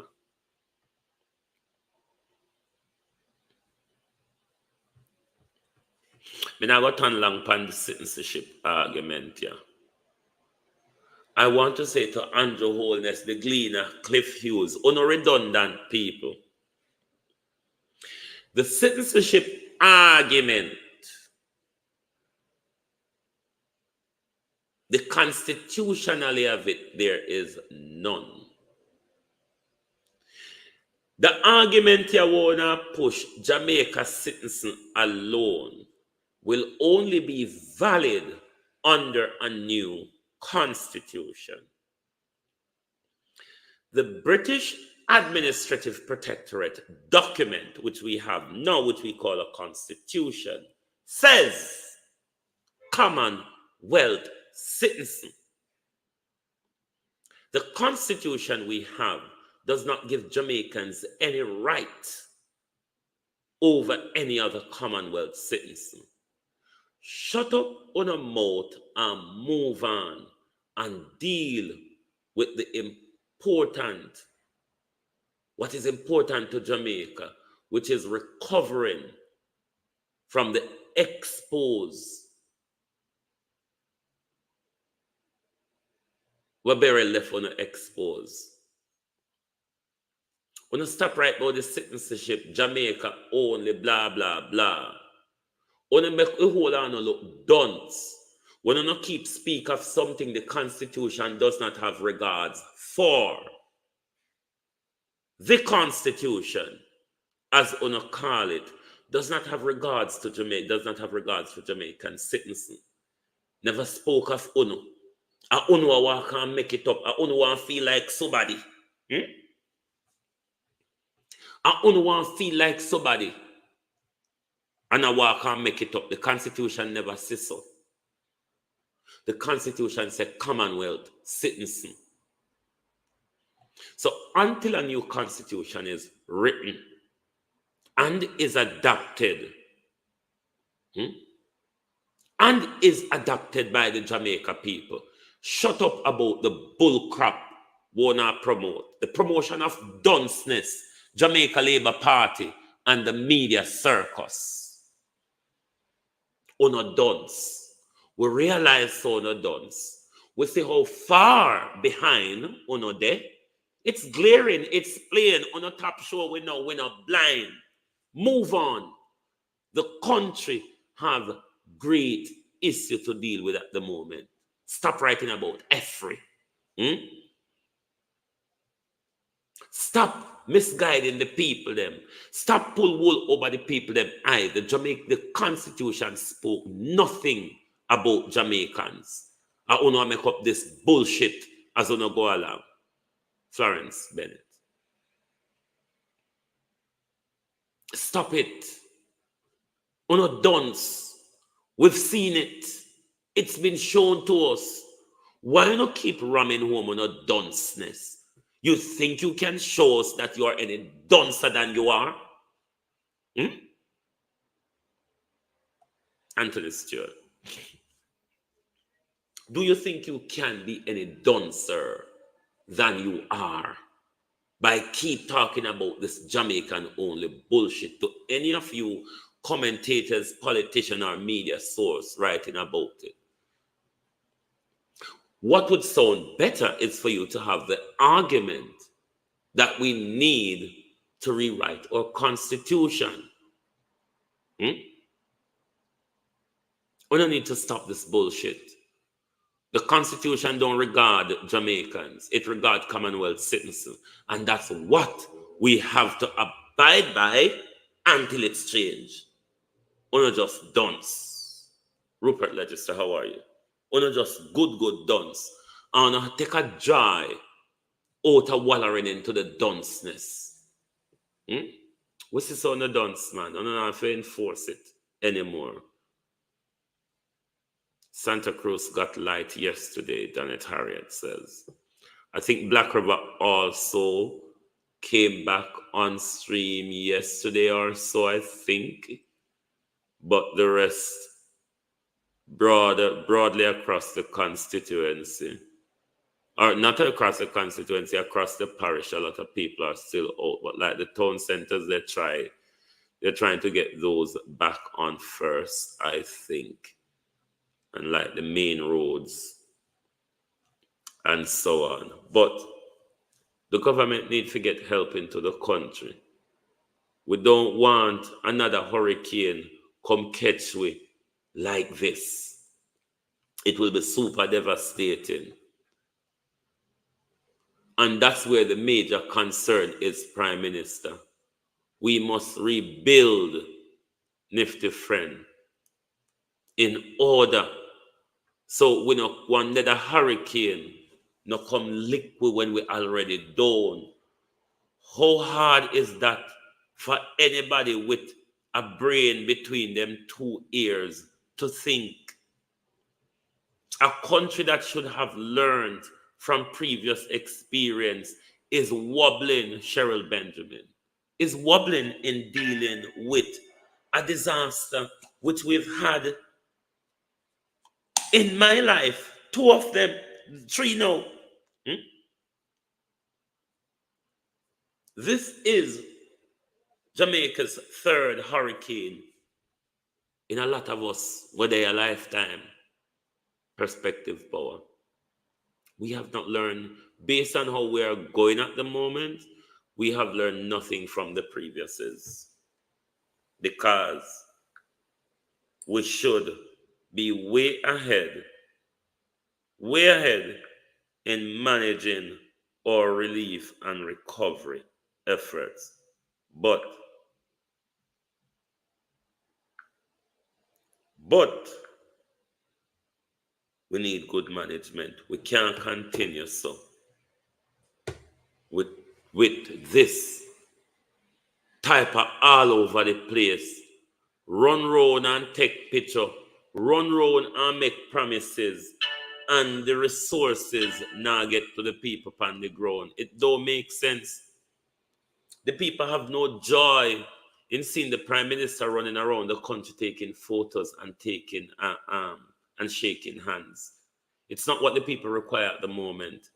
I got turn long upon the citizenship argument here. I want to say to Andrew Holness, the Gleaner, Cliff Hughes, redundant people. The citizenship argument, the constitutionally of it, there is none. The argument you want to push Jamaica citizen alone will only be valid under a new constitution. The British Administrative Protectorate document, which we have now, which we call a constitution, says Commonwealth citizen. The constitution we have does not give Jamaicans any right over any other Commonwealth citizen. Shut up on a mouth and move on and deal with the what is important to Jamaica, which is recovering from the expose we're very left on the expose. When you stop right about the citizenship, Jamaica only, blah, blah, blah. When you make a whole on look dunce, when you not keep speak of something the Constitution does not have regards for. The Constitution, as you call it, does not have regards to Jamaica, does not have regards for Jamaican citizens. Never spoke of UNO. A UNO walk and make it up. A UNO want feel like somebody. A UNO want feel like somebody. And I walk and make it up. The Constitution never says so. The Constitution said Commonwealth citizen. So until a new Constitution is written and is adopted, and is adopted by the Jamaica people, shut up about the bullcrap wanna promote. The promotion of dunceness, Jamaica Labour Party, and the media circus. Uno dunce. We realize so uno dunce. We see how far behind uno there. It's glaring, it's plain. Uno top show we're not blind. Move on. The country have great issue to deal with at the moment. Stop writing about every. Stop misguiding the people them. Stop pull wool over the people them eye. The Constitution spoke nothing about Jamaicans. I wanna make up this bullshit as wanna go along. Florence Bennett. Stop it. Uno dunce. We've seen it. It's been shown to us. Why not keep ramming home on a dunceness? You think you can show us that you are any duncer than you are? Anthony Stewart. Do you think you can be any duncer than you are by keep talking about this Jamaican only bullshit to any of you commentators, politician, or media source writing about it? What would sound better is for you to have the argument that we need to rewrite our constitution. We don't need to stop this bullshit. The constitution don't regard Jamaicans. It regards Commonwealth citizens. And that's what we have to abide by until it's changed. Uno just dunce. Rupert Legister, how are you? Uno just good dunce. And uno take a joy out of wallowing into the dunceness. What's this on the dunce, man? I don't have to enforce it anymore. Santa Cruz got light yesterday, Janet Harriet says. I think Black River also came back on stream yesterday or so, I think. But the rest broadly across the constituency. Or not across the constituency, across the parish, a lot of people are still out. But like the town centers, they're trying to get those back on first, I think. And like the main roads and so on. But the government needs to get help into the country. We don't want another hurricane come catch we like this. It will be super devastating. And that's where the major concern is, Prime Minister. We must rebuild Nifty Friend in order so we no want another hurricane no come liquid when we already down. How hard is that for anybody with a brain between them two ears to think? A country that should have learned from previous experience is wobbling, Cheryl Benjamin, is wobbling in dealing with a disaster which we've had in my life, 2 of them, 3 now. This is Jamaica's 3rd hurricane in a lot of us, whether a lifetime perspective power. We have not learned, based on how we are going at the moment, we have learned nothing from the previouses. Because we should be way ahead in managing our relief and recovery efforts. But we need good management. We can't continue so with this type of all over the place. Run round and take picture. Run round and make promises. And the resources now get to the people on the ground. It don't make sense. The people have no joy in seeing the Prime Minister running around the country taking photos and taking and shaking hands. It's not what the people require at the moment.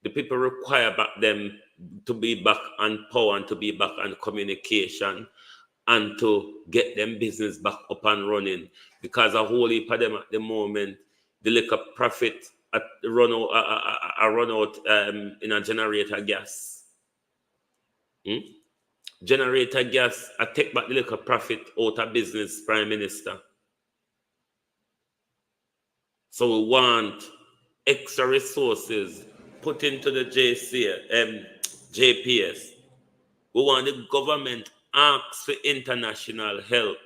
The people require them to be back on power and to be back on communication and to get them business back up and running. Because a whole heap of them at the moment, the liquor profit run out in a generator gas. Generator gas, I take back the liquor profit out of business, Prime Minister. So we want extra resources put into the JPS. We want the government ask for international help.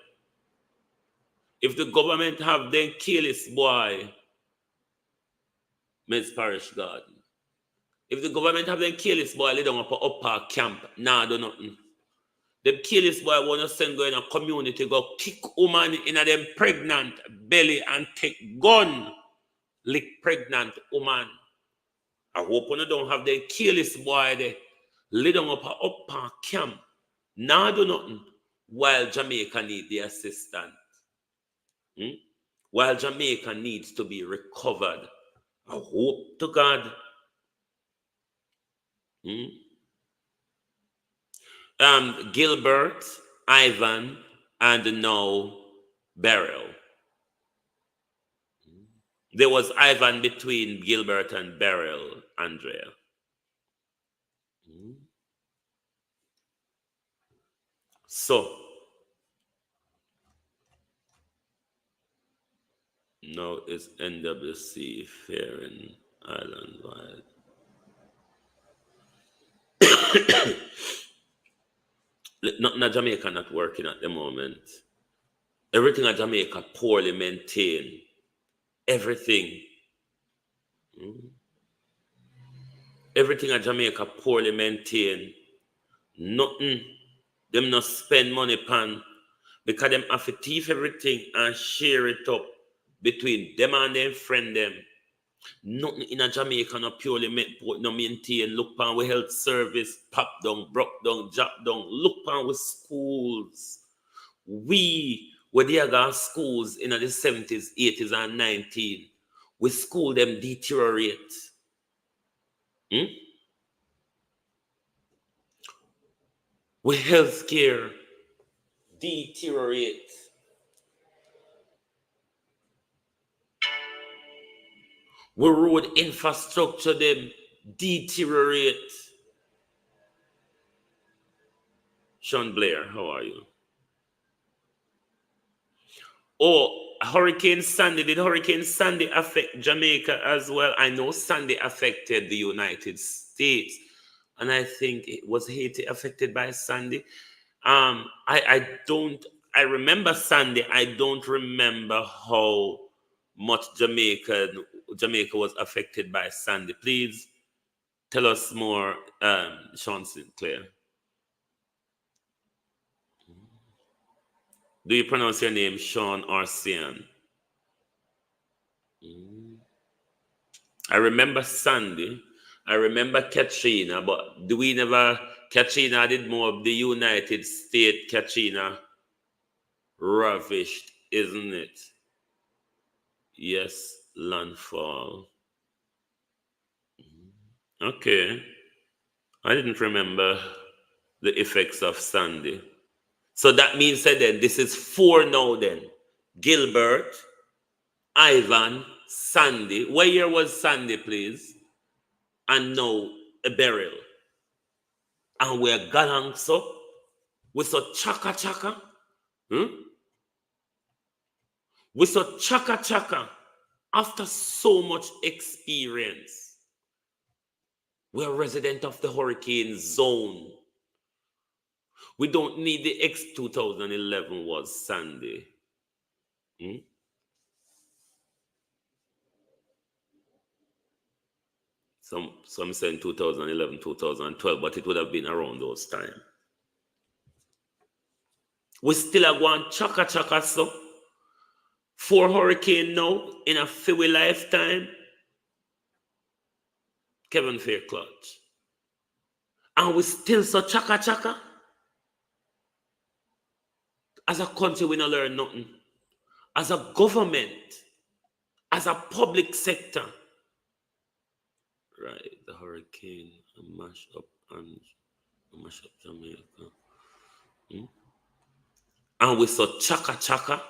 If the government have them kill this boy, Men's Parish Garden. If the government have them kill this boy, lay down up a upper camp, nah, do nothing. Them kill this boy, wanna send go in a community, go kick woman in a them pregnant belly and take gun, lick pregnant woman. I hope when you don't have them kill this boy, they lay down up a upper camp, nah, do nothing, while Jamaica need the assistance. While Jamaica needs to be recovered. I hope to God. Gilbert, Ivan, and now Beryl. There was Ivan between Gilbert and Beryl, Andrea. So, now it's NWC Faring Island wide. Nothing at Jamaica not working at the moment. Everything at Jamaica poorly maintained. Everything. Everything at Jamaica poorly maintained. Nothing. Them not spend money pan because them have to thief everything and share it up between them and them friend them. Nothing in a Jamaica no purely maintain. Look pan with health service, pop down, broke down, drop down. Look pan with schools. We were there got schools in the 70s, 80s, and 90s. We school them deteriorate. We healthcare deteriorate. We road infrastructure them deteriorate. Sean Blair, how are you? Oh, Hurricane Sandy. Did Hurricane Sandy affect Jamaica as well? I know Sandy affected the United States. And I think it was Haiti affected by Sandy. I remember Sandy. I don't remember how much Jamaica was affected by Sandy. Please tell us more, Sean Sinclair. Do you pronounce your name Sean or Sian? I remember Sandy. I remember Katrina, but Katrina did more of the United States. Katrina ravished, isn't it? Yes, landfall. Okay. I didn't remember the effects of Sandy. So that means that then this is 4 now then. Gilbert, Ivan, Sandy. What year was Sandy, please? And now a Beryl. And we're galang so. We saw chaka chaka. We saw chaka chaka. After so much experience. We're resident of the hurricane zone. We don't need the X 2011 was Sandy. Some saying 2011, 2012, but it would have been around those times. We still are going chaka chaka so. 4 hurricane now in a few lifetime. Kevin Fairclough. And we still so chaka chaka. As a country, we don't learn nothing. As a government, as a public sector. Right, the hurricane mash up Jamaica. And we saw chaka chaka.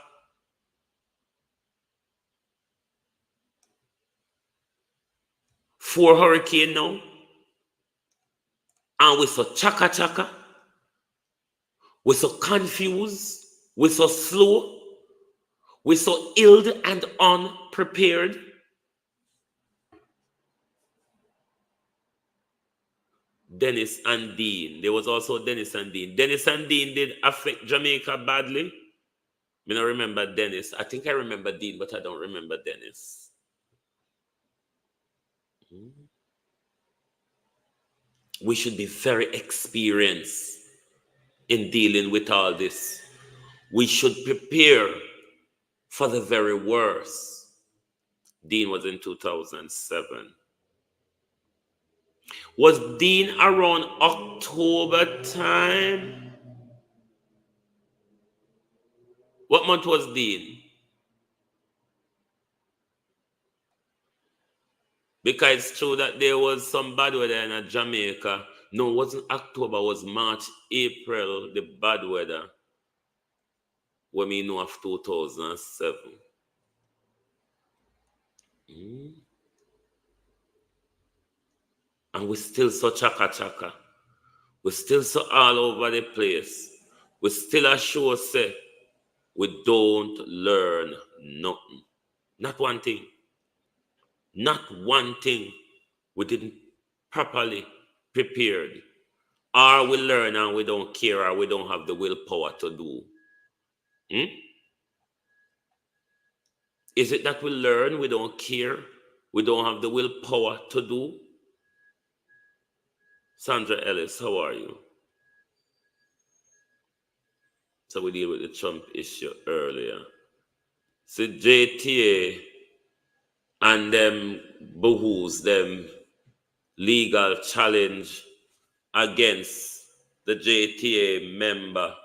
Four hurricane now. And we saw chaka chaka. We saw confused. We saw slow. We saw ill and unprepared. Dennis and Dean. There was also Dennis and Dean. Dennis and Dean did affect Jamaica badly. I don't remember Dennis. I think I remember Dean, but I don't remember Dennis. We should be very experienced in dealing with all this. We should prepare for the very worst. Dean was in 2007. Was Dean around October time? What month was Dean? Because it's true that there was some bad weather in Jamaica. No, it wasn't October, it was March, April, the bad weather. When we know of 2007. And we still so chaka. We still so all over the place. We still a sure say we don't learn nothing. Not one thing. Not one thing we didn't properly prepared. Or we learn and we don't care, or we don't have the willpower to do. Is it that we learn, we don't care, we don't have the willpower to do? Sandra Ellis, how are you? So we deal with the Trump issue earlier. So JTA and them boohoos, them legal challenge against the JTA member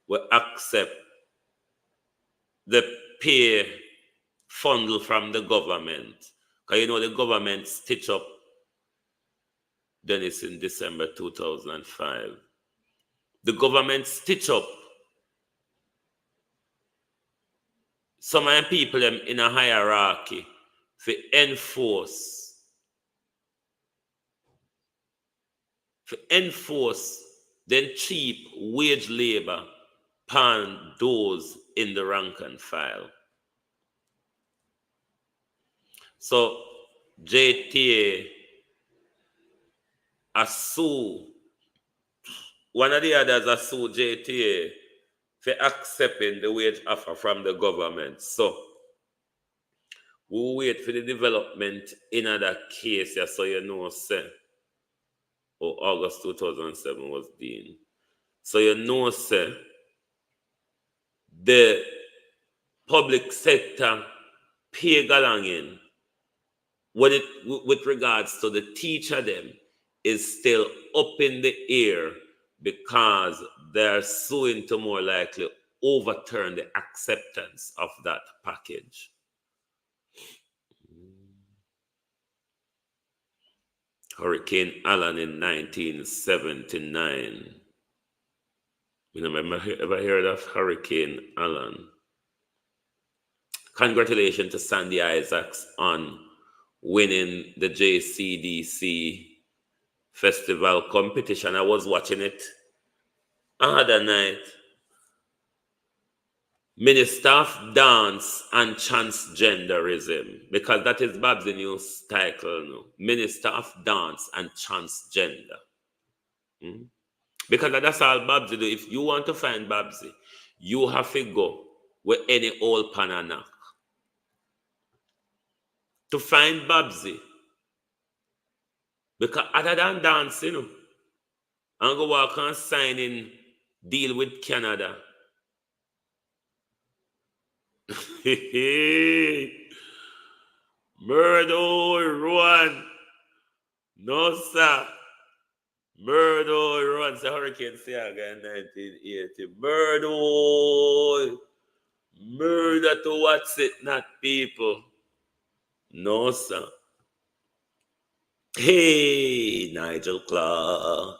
will accept the pay fundle from the government. Because you know the government stitch up Dennis in December 2005. The government stitch up some of the people them in a hierarchy to enforce then cheap wage labor upon those in the rank and file. So JTA sue one of the others sue JTA for accepting the wage offer from the government. So we wait for the development in that case, yeah, so you know, say, August 2007 was Dean. So you know, say, the public sector pay galangin when it with regards to the teacher them is still up in the air because they're suing to more likely overturn the acceptance of that package. Hurricane Alan in 1979. You know, ever heard of Hurricane Alan? Congratulations to Sandy Isaacs on winning the JCDC festival competition. I was watching it other night. Minister of Dance and Transgenderism, because that is Babsy News title now. Minister of Dance and Transgender. Because that's all Babsy do. If you want to find Babsy, you have to go with any old pananak. To find Babsy. Because other than dancing, I'm going to walk and sign in, deal with Canada. Murder run. No, sir. Murder runs the Hurricane Saga in 1980. Murder to what's it, not people. No, sir. Hey, Nigel Clark.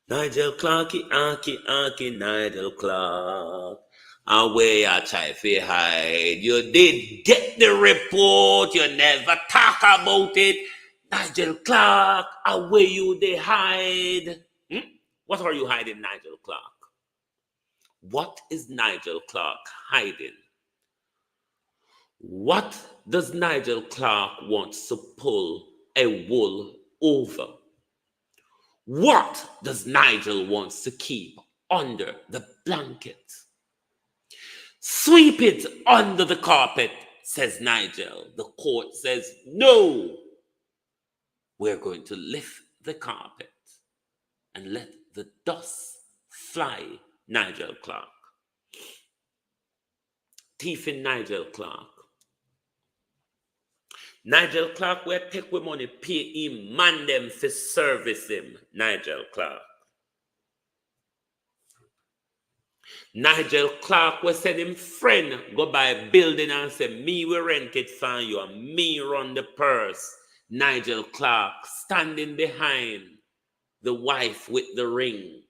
Nigel Clarky, Anky, Nigel Clark. Away I try to hide. You did get the report, you never talk about it. Nigel Clark, away you they hide. What are you hiding, Nigel Clark? What is Nigel Clark hiding? What does Nigel Clark want to pull a wool over? What does Nigel wants to keep under the blanket? Sweep it under the carpet, says Nigel. The court says, no, we're going to lift the carpet and let the dust fly, Nigel Clark. Thiefing Nigel Clark. Nigel Clark, we take with money, pay him, man them for service him, Nigel Clark. Nigel Clark will send him friend go buy a building and say, me will rent it for you and me run the purse. Nigel Clark standing behind the wife with the ring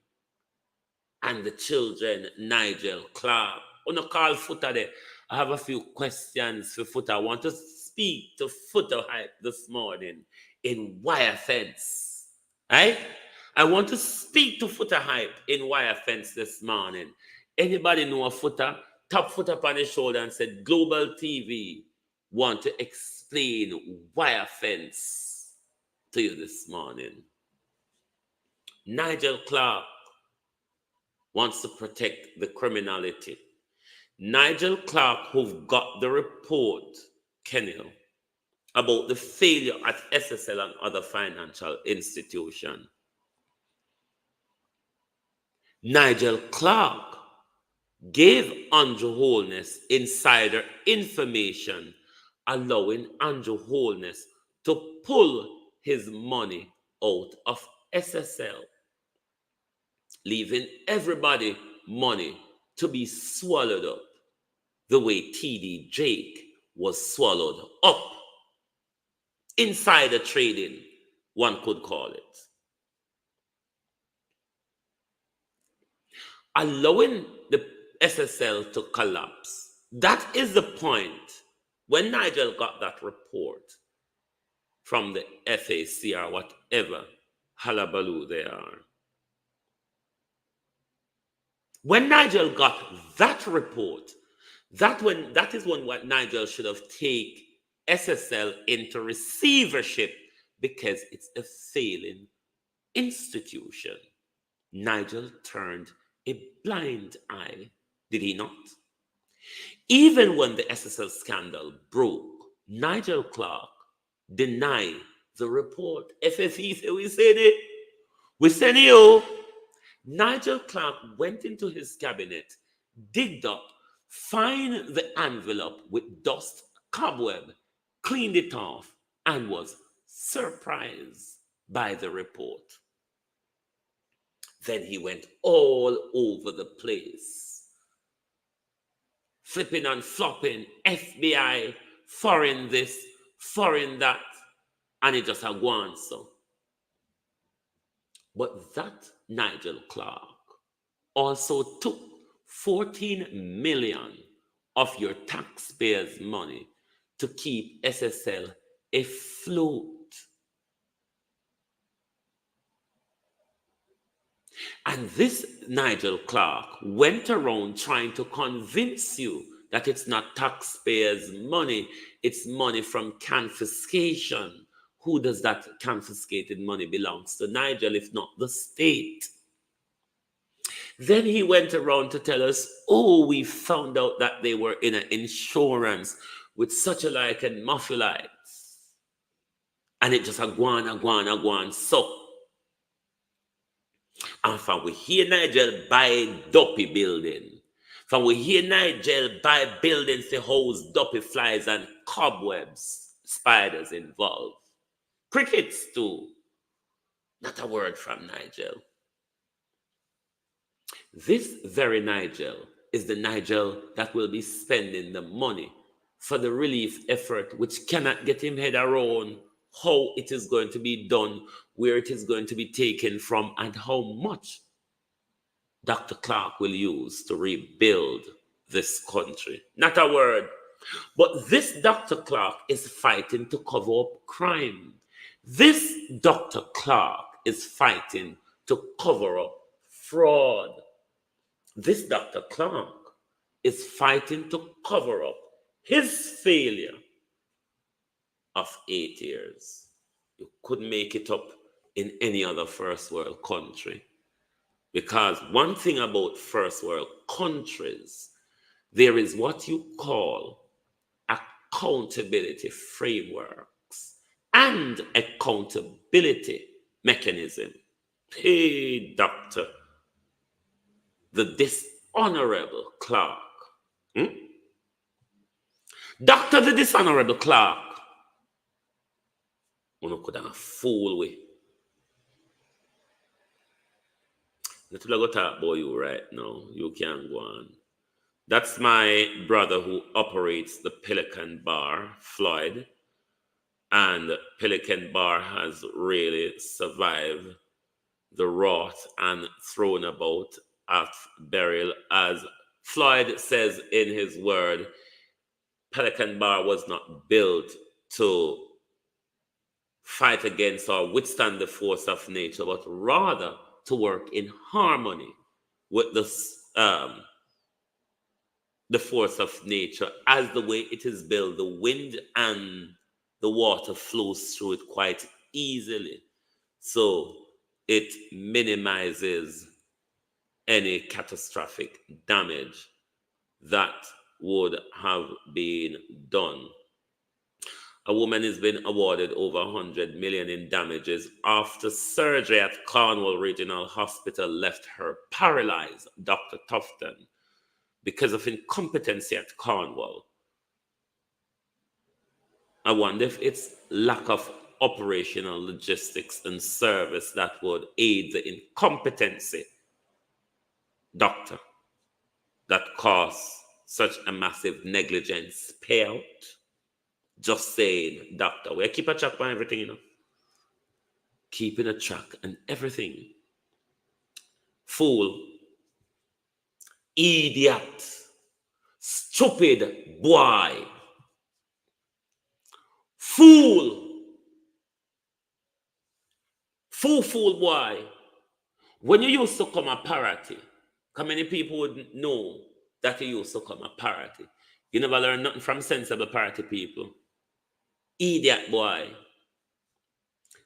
and the children, Nigel Clark. On a call Footer there, I have a few questions for Footer. I want to speak to Footer Hype this morning in Wire Fence. Right? I want to speak to Footer Hype in Wire Fence this morning. Anybody know a Footer? Tap Footer on his shoulder and said, Global TV want to explain Wire Fence to you this morning. Nigel Clark wants to protect the criminality. Nigel Clark, who got the report, Kenil, about the failure at SSL and other financial institutions. Nigel Clark gave Andrew Holness insider information, allowing Andrew Holness to pull his money out of SSL, leaving everybody money to be swallowed up the way TD Jake was swallowed up. Insider trading, one could call it. Allowing the SSL to collapse. That is the point. When Nigel got that report from the FAC or whatever hullabaloo they are, when Nigel got that report, that is when what Nigel should have taken SSL into receivership because it's a failing institution. Nigel turned a blind eye, did he not? Even when the SSL scandal broke, Nigel Clark denied the report. FFE said, we said it. We said it. Nigel Clark went into his cabinet, digged up, found the envelope with dust, cobweb, cleaned it off, and was surprised by the report. Then he went all over the place, flipping and flopping, FBI, foreign this, foreign that, and it just had gone so. But that Nigel Clark also took 14 million of your taxpayers' money to keep SSL afloat. And this Nigel Clark went around trying to convince you that it's not taxpayers' money, it's money from confiscation. Who does that confiscated money belongs to? Nigel, if not the state. Then he went around to tell us, oh, we found out that they were in an insurance with such a like and Mafia-lites. And it just a guan, so. And from we hear Nigel buy dopey building. From we hear Nigel buy buildings to house dopey flies and cobwebs, spiders involved. Crickets too. Not a word from Nigel. This very Nigel is the Nigel that will be spending the money for the relief effort, which cannot get him head around how it is going to be done, where it is going to be taken from, and how much Dr. Clark will use to rebuild this country. Not a word. But this Dr. Clark is fighting to cover up crime. This Dr. Clark is fighting to cover up fraud. This Dr. Clark is fighting to cover up his failure of 8 years. You couldn't make it up in any other first world country. Because one thing about first world countries, there is what you call accountability frameworks and accountability mechanism. Hey, Doctor, the dishonorable Clark. Doctor, the dishonorable Clark. You could have fool with. That's what I got to talk about you right now. You can't go on. That's my brother who operates the Pelican Bar, Floyd. And Pelican Bar has really survived the wrath and thrown about at burial. As Floyd says in his word, Pelican Bar was not built to fight against or withstand the force of nature, but rather to work in harmony with the force of nature as the way it is built. The wind and the water flows through it quite easily. So it minimizes any catastrophic damage that would have been done. A woman has been awarded over 100 million in damages after surgery at Cornwall Regional Hospital left her paralyzed, Dr. Tufton, because of incompetency at Cornwall. I wonder if it's lack of operational logistics and service that would aid the incompetency, doctor, that caused such a massive negligence payout. Just saying, doctor, we keep a track on everything, you know. Keeping a track on everything. Fool, idiot, stupid boy, fool boy. When you used to come a parity, how many people would know that you used to come a parity? You never learn nothing from sensible parity people. Idiot boy.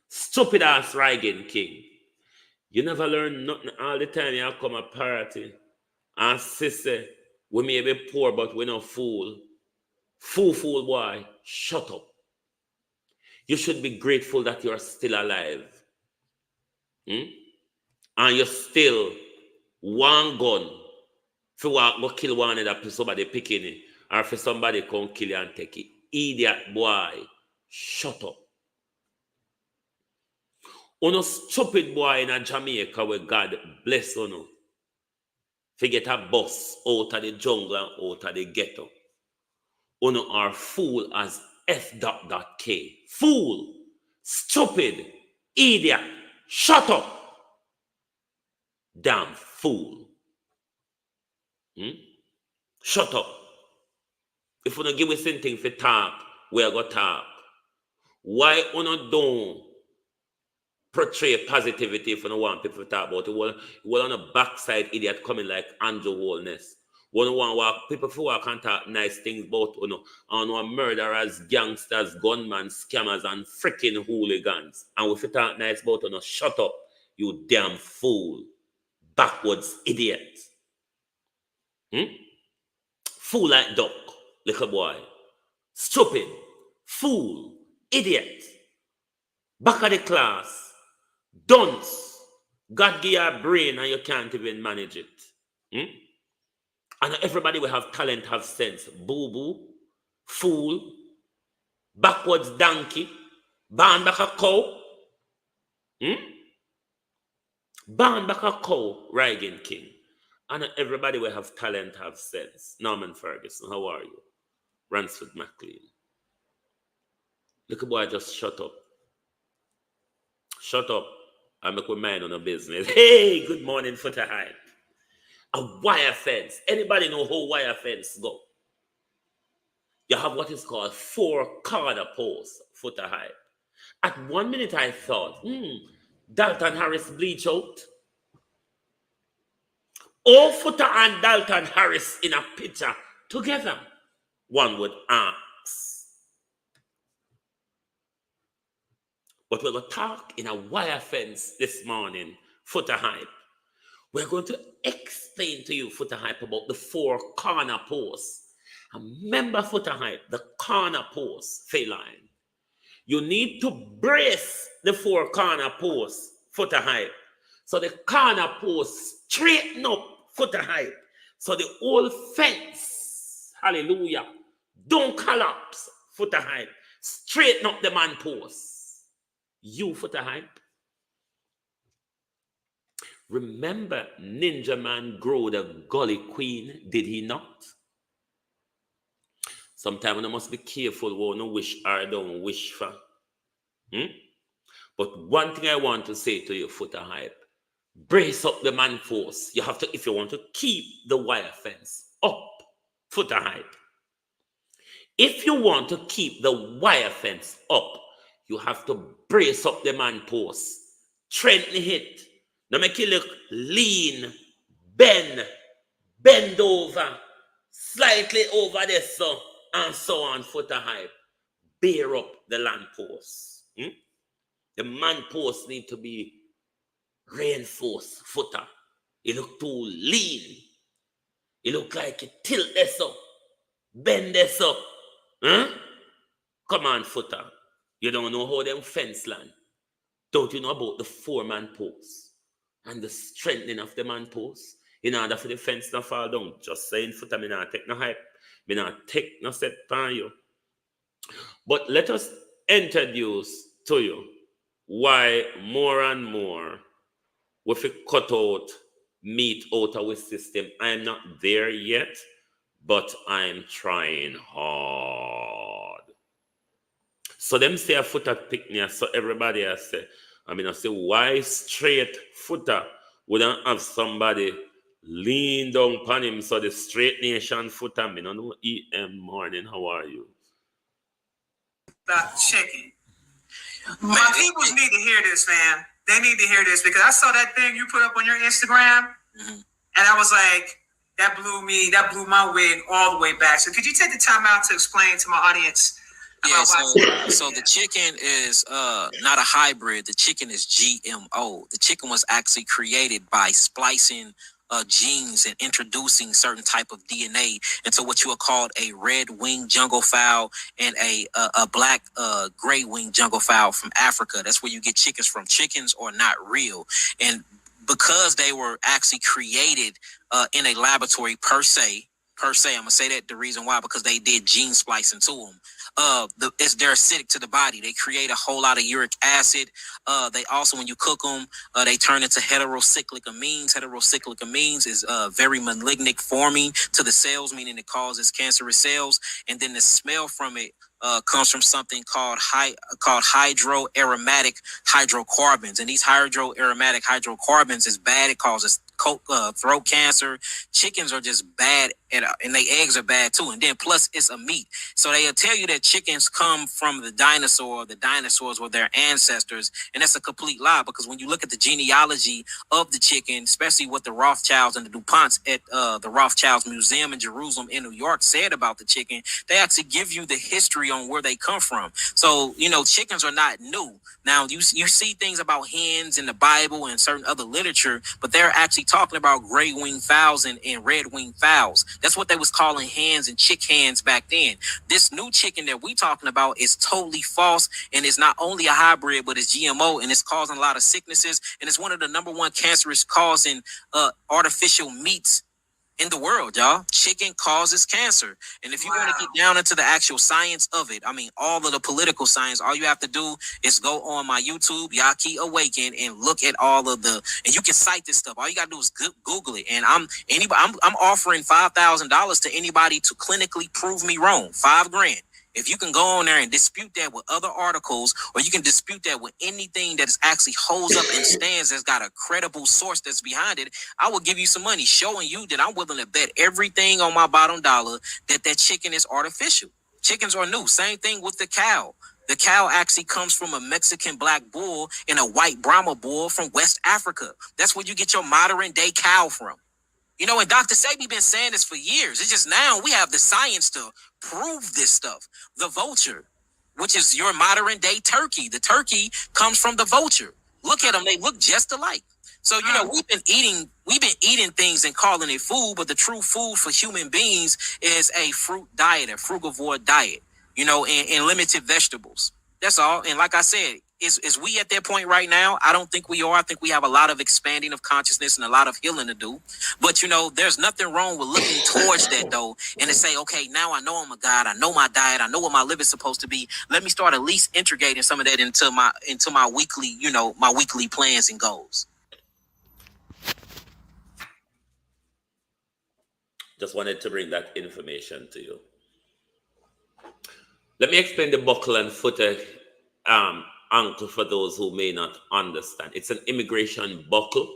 Stupid ass Reagan King. You never learn nothing all the time you come a parity. And sister, we may be poor, but we're not fool. Fool boy. Shut up. You should be grateful that you're still alive. And you're still one gun. If you want to kill one another, somebody picking it, or if somebody come kill you and take it. Idiot boy. Shut up. Uno stupid boy in a Jamaica where God bless uno. Forget a bus out of the jungle and out of the ghetto. Uno are fool as F.K. Fool. Stupid. Idiot. Shut up. Damn fool. Shut up. If you don't give us anything for talk, we're going to talk. Why you don't portray positivity if you don't want people to talk about it? Well, on a backside idiot coming like Andrew Holness. One want walk people who walk and talk nice things about on murderers, gangsters, gunmen, scammers, and freaking hooligans. And if you talk nice about shut up, you damn fool. Backwards idiot. Fool like duck, little boy. Stupid. Fool. Idiot. Back of the class. Dunce. God give you a brain and you can't even manage it. And everybody will have talent, have sense. Boo-boo. Fool. Backwards donkey. Born back a cow. Born back a cow. Reagan King. And everybody will have talent, have sense. Norman Ferguson, how are you? Ransford McLean. Little boy, just shut up. Shut up. I make my mind on a business. Hey, good morning, Footer Hype. A wire fence. Anybody know how wire fence go? You have what is called 4-corner posts, Footer Hype. At 1 minute I thought, Dalton Harris bleach out. All Footer and Dalton Harris in a picture together, one would ask. But we're going to talk in a wire fence this morning, Footer Hype. We're going to explain to you, Footer Hype, about the 4 corner posts. And remember, Footer Hype, the corner posts, feline. You need to brace the 4 corner posts, Footer Hype. So the corner posts straighten up, Footer Hype. So the whole fence, hallelujah, don't collapse, Footer Hype. Straighten up the man posts. You, Footer Hype. Remember, Ninja Man grow the gully queen, did he not? Sometimes you must be careful what you wish or don't wish for. But one thing I want to say to you, Footer Hype, brace up the man force. You have to, if you want to keep the wire fence up, Footer Hype. If you want to keep the wire fence up, you have to brace up the man post. Strengthen it. Now make it look lean, bend over, slightly over this, so, and so on, Footer Hype. Bear up the land post. The man post need to be reinforced, Footer. It look too lean. It look like it tilt this up, bend this up. Come on, Footer. You don't know how them fence land. Don't you know about the 4-man post and the strengthening of the man post in order for the fence to fall down? Just saying, Footer, me not take no hype. Me not take no set on you. But let us introduce to you why more and more we cut out meat out of our system. I'm not there yet, but I'm trying hard. So them say a Footer pick me, so everybody has say, I say, why straight Footer wouldn't have somebody lean down upon him? So the straight nation Footer, me don't know, EM morning, how are you? About chicken. My people need to hear this, man. They need to hear this because I saw that thing you put up on your Instagram, and I was like, that blew my wig all the way back. So could you take the time out to explain to my audience? Yeah, so the chicken is not a hybrid. The chicken is GMO. The chicken was actually created by splicing genes and introducing certain type of DNA into what you would call a red-winged jungle fowl and a black gray-winged jungle fowl from Africa. That's where you get chickens from. Chickens are not real. And because they were actually created in a laboratory per se, I'm gonna say that the reason why, because they did gene splicing to them. They're acidic to the body. They create a whole lot of uric acid. They also, when you cook them, they turn into heterocyclic amines. Heterocyclic amines is very malignant forming to the cells, meaning it causes cancerous cells. And then the smell from it comes from something called hydroaromatic hydrocarbons. And these hydroaromatic hydrocarbons is bad. It causes throat cancer. Chickens are just bad, and their eggs are bad too. And then plus it's a meat. So they'll tell you that chickens come from the dinosaurs were their ancestors. And that's a complete lie, because when you look at the genealogy of the chicken, especially what the Rothschilds and the DuPonts at the Rothschilds Museum in Jerusalem in New York said about the chicken, they actually give you the history on where they come from. So, chickens are not new. Now, you see things about hens in the Bible and certain other literature, but they're actually talking about gray-winged fowls and red-winged fowls. That's what they was calling hens and chick hens back then. This new chicken that we talking about is totally false, and it's not only a hybrid, but it's GMO, and it's causing a lot of sicknesses, and it's one of the number one cancerous causing artificial meats in the world, y'all. Chicken causes cancer. And if you want to get down into the actual science of it, all of the political science, all you have to do is go on my YouTube, Yaki Awaken, and look at all of and you can cite this stuff. All you got to do is Google it. And I'm offering $5,000 to anybody to clinically prove me wrong. $5,000. If you can go on there and dispute that with other articles, or you can dispute that with anything that is actually holds up and stands that's got a credible source that's behind it, I will give you some money showing you that I'm willing to bet everything on my bottom dollar that chicken is artificial. Chickens are new. Same thing with the cow. The cow actually comes from a Mexican black bull and a white Brahma bull from West Africa. That's where you get your modern day cow from. And Dr. Sebi been saying this for years. It's just now we have the science to prove this stuff. The vulture. which is your modern day turkey. The turkey comes from the vulture. Look at them; they look just alike. So we've been eating things and calling it food, but the true food for human beings is a fruit diet, a frugivore diet. And limited vegetables. That's all. And like I said, is we at that point right now? I don't think we are. I think we have a lot of expanding of consciousness and a lot of healing to do. But there's nothing wrong with looking towards that though, and to say, okay, now I know I'm a God. I know my diet. I know what my liver's supposed to be. Let me start at least integrating some of that into my weekly, my weekly plans and goals. Just wanted to bring that information to you. Let me explain the buckle and footer ankle for those who may not understand. It's an immigration buckle.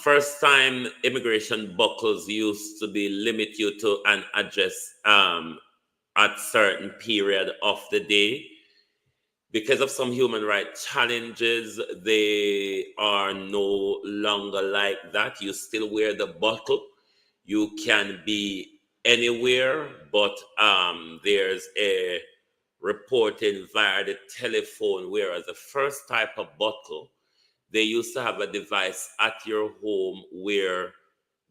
First time immigration buckles used to be limit you to an address at certain period of the day. Because of some human rights challenges, they are no longer like that. You still wear the buckle. You can be anywhere, but there's a reporting via the telephone, whereas the first type of buckle, they used to have a device at your home where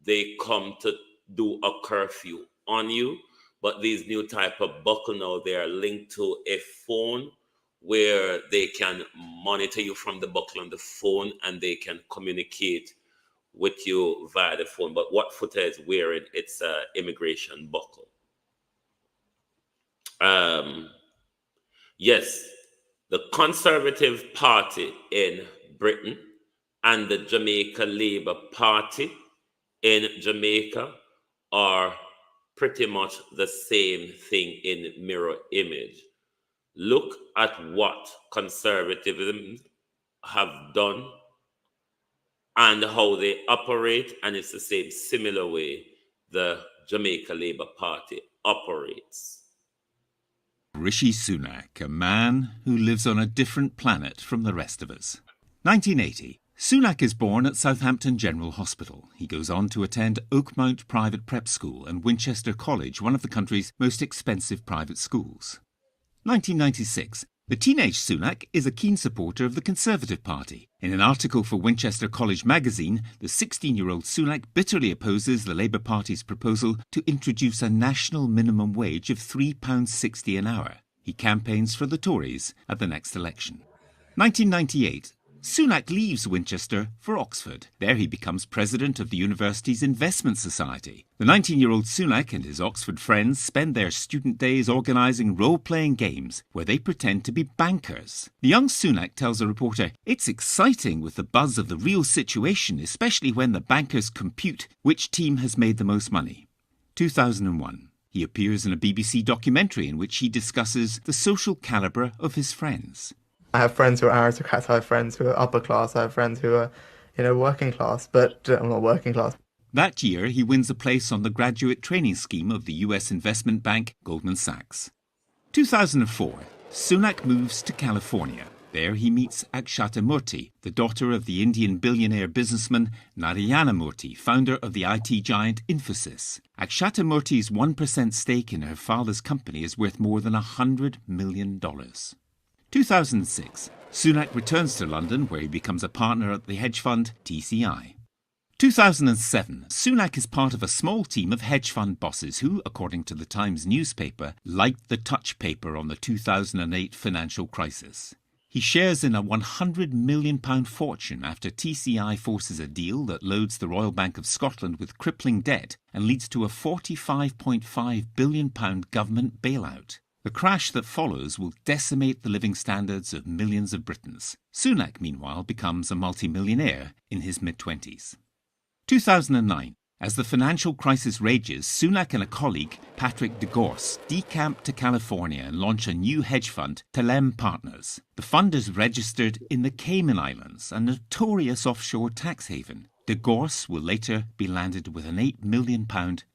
they come to do a curfew on you. But these new type of buckle now, they are linked to a phone where they can monitor you from the buckle on the phone and they can communicate with you via the phone. But what Footer is wearing, it's an immigration buckle. Yes, the Conservative Party in Britain and the Jamaica Labour Party in Jamaica are pretty much the same thing in mirror image. Look at what conservatism have done and how they operate, and it's the same similar way the Jamaica Labour Party operates. Rishi Sunak, a man who lives on a different planet from the rest of us. 1980. Sunak is born at Southampton General Hospital. He goes on to attend Oakmount Private Prep School and Winchester College, one of the country's most expensive private schools. 1996. The teenage Sunak is a keen supporter of the Conservative Party. In an article for Winchester College magazine, the 16-year-old Sunak bitterly opposes the Labour Party's proposal to introduce a national minimum wage of £3.60 an hour. He campaigns for the Tories at the next election. 1998. Sunak leaves Winchester for Oxford. There he becomes president of the university's Investment Society. The 19-year-old Sunak and his Oxford friends spend their student days organising role-playing games where they pretend to be bankers. The young Sunak tells a reporter, "It's exciting with the buzz of the real situation, especially when the bankers compute which team has made the most money." 2001. He appears in a BBC documentary in which he discusses the social calibre of his friends. I have friends who are aristocrats, I have friends who are upper class, I have friends who are, working class, but I'm not working class. That year, he wins a place on the graduate training scheme of the US investment bank Goldman Sachs. 2004, Sunak moves to California. There he meets Akshata Murthy, the daughter of the Indian billionaire businessman Narayana Murthy, founder of the IT giant Infosys. Akshata Murthy's 1% stake in her father's company is worth more than $100 million. 2006, Sunak returns to London where he becomes a partner at the hedge fund TCI. 2007, Sunak is part of a small team of hedge fund bosses who, according to the Times newspaper, liked the touch paper on the 2008 financial crisis. He shares in a £100 million fortune after TCI forces a deal that loads the Royal Bank of Scotland with crippling debt and leads to a £45.5 billion government bailout. The crash that follows will decimate the living standards of millions of Britons. Sunak, meanwhile, becomes a multimillionaire in his mid-20s. 2009. As the financial crisis rages, Sunak and a colleague, Patrick DeGorse, decamp to California and launch a new hedge fund, Telem Partners. The fund is registered in the Cayman Islands, a notorious offshore tax haven. DeGorse will later be landed with an £8 million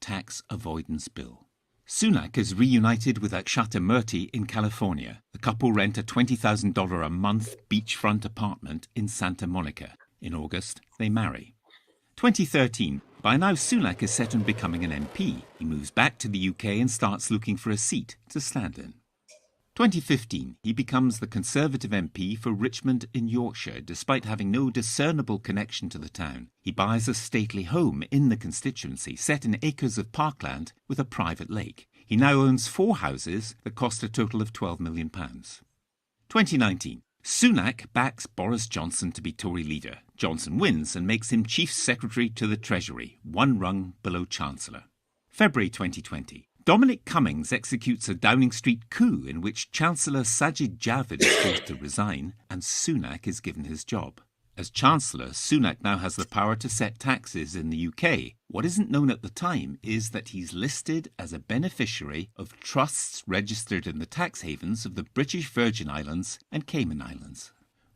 tax avoidance bill. Sunak is reunited with Akshata Murthy in California. The couple rent a $20,000 a month beachfront apartment in Santa Monica. In August, they marry. 2013. By now, Sunak is set on becoming an MP. He moves back to the UK and starts looking for a seat to stand in. 2015, he becomes the Conservative MP for Richmond in Yorkshire, despite having no discernible connection to the town. He buys a stately home in the constituency, set in acres of parkland with a private lake. He now owns 4 houses that cost a total of £12 million. 2019. Sunak backs Boris Johnson to be Tory leader. Johnson wins and makes him Chief Secretary to the Treasury, 1 rung below Chancellor. February 2020. Dominic Cummings executes a Downing Street coup in which Chancellor Sajid Javid is forced to resign and Sunak is given his job. As Chancellor, Sunak now has the power to set taxes in the UK. What isn't known at the time is that he's listed as a beneficiary of trusts registered in the tax havens of the British Virgin Islands and Cayman Islands.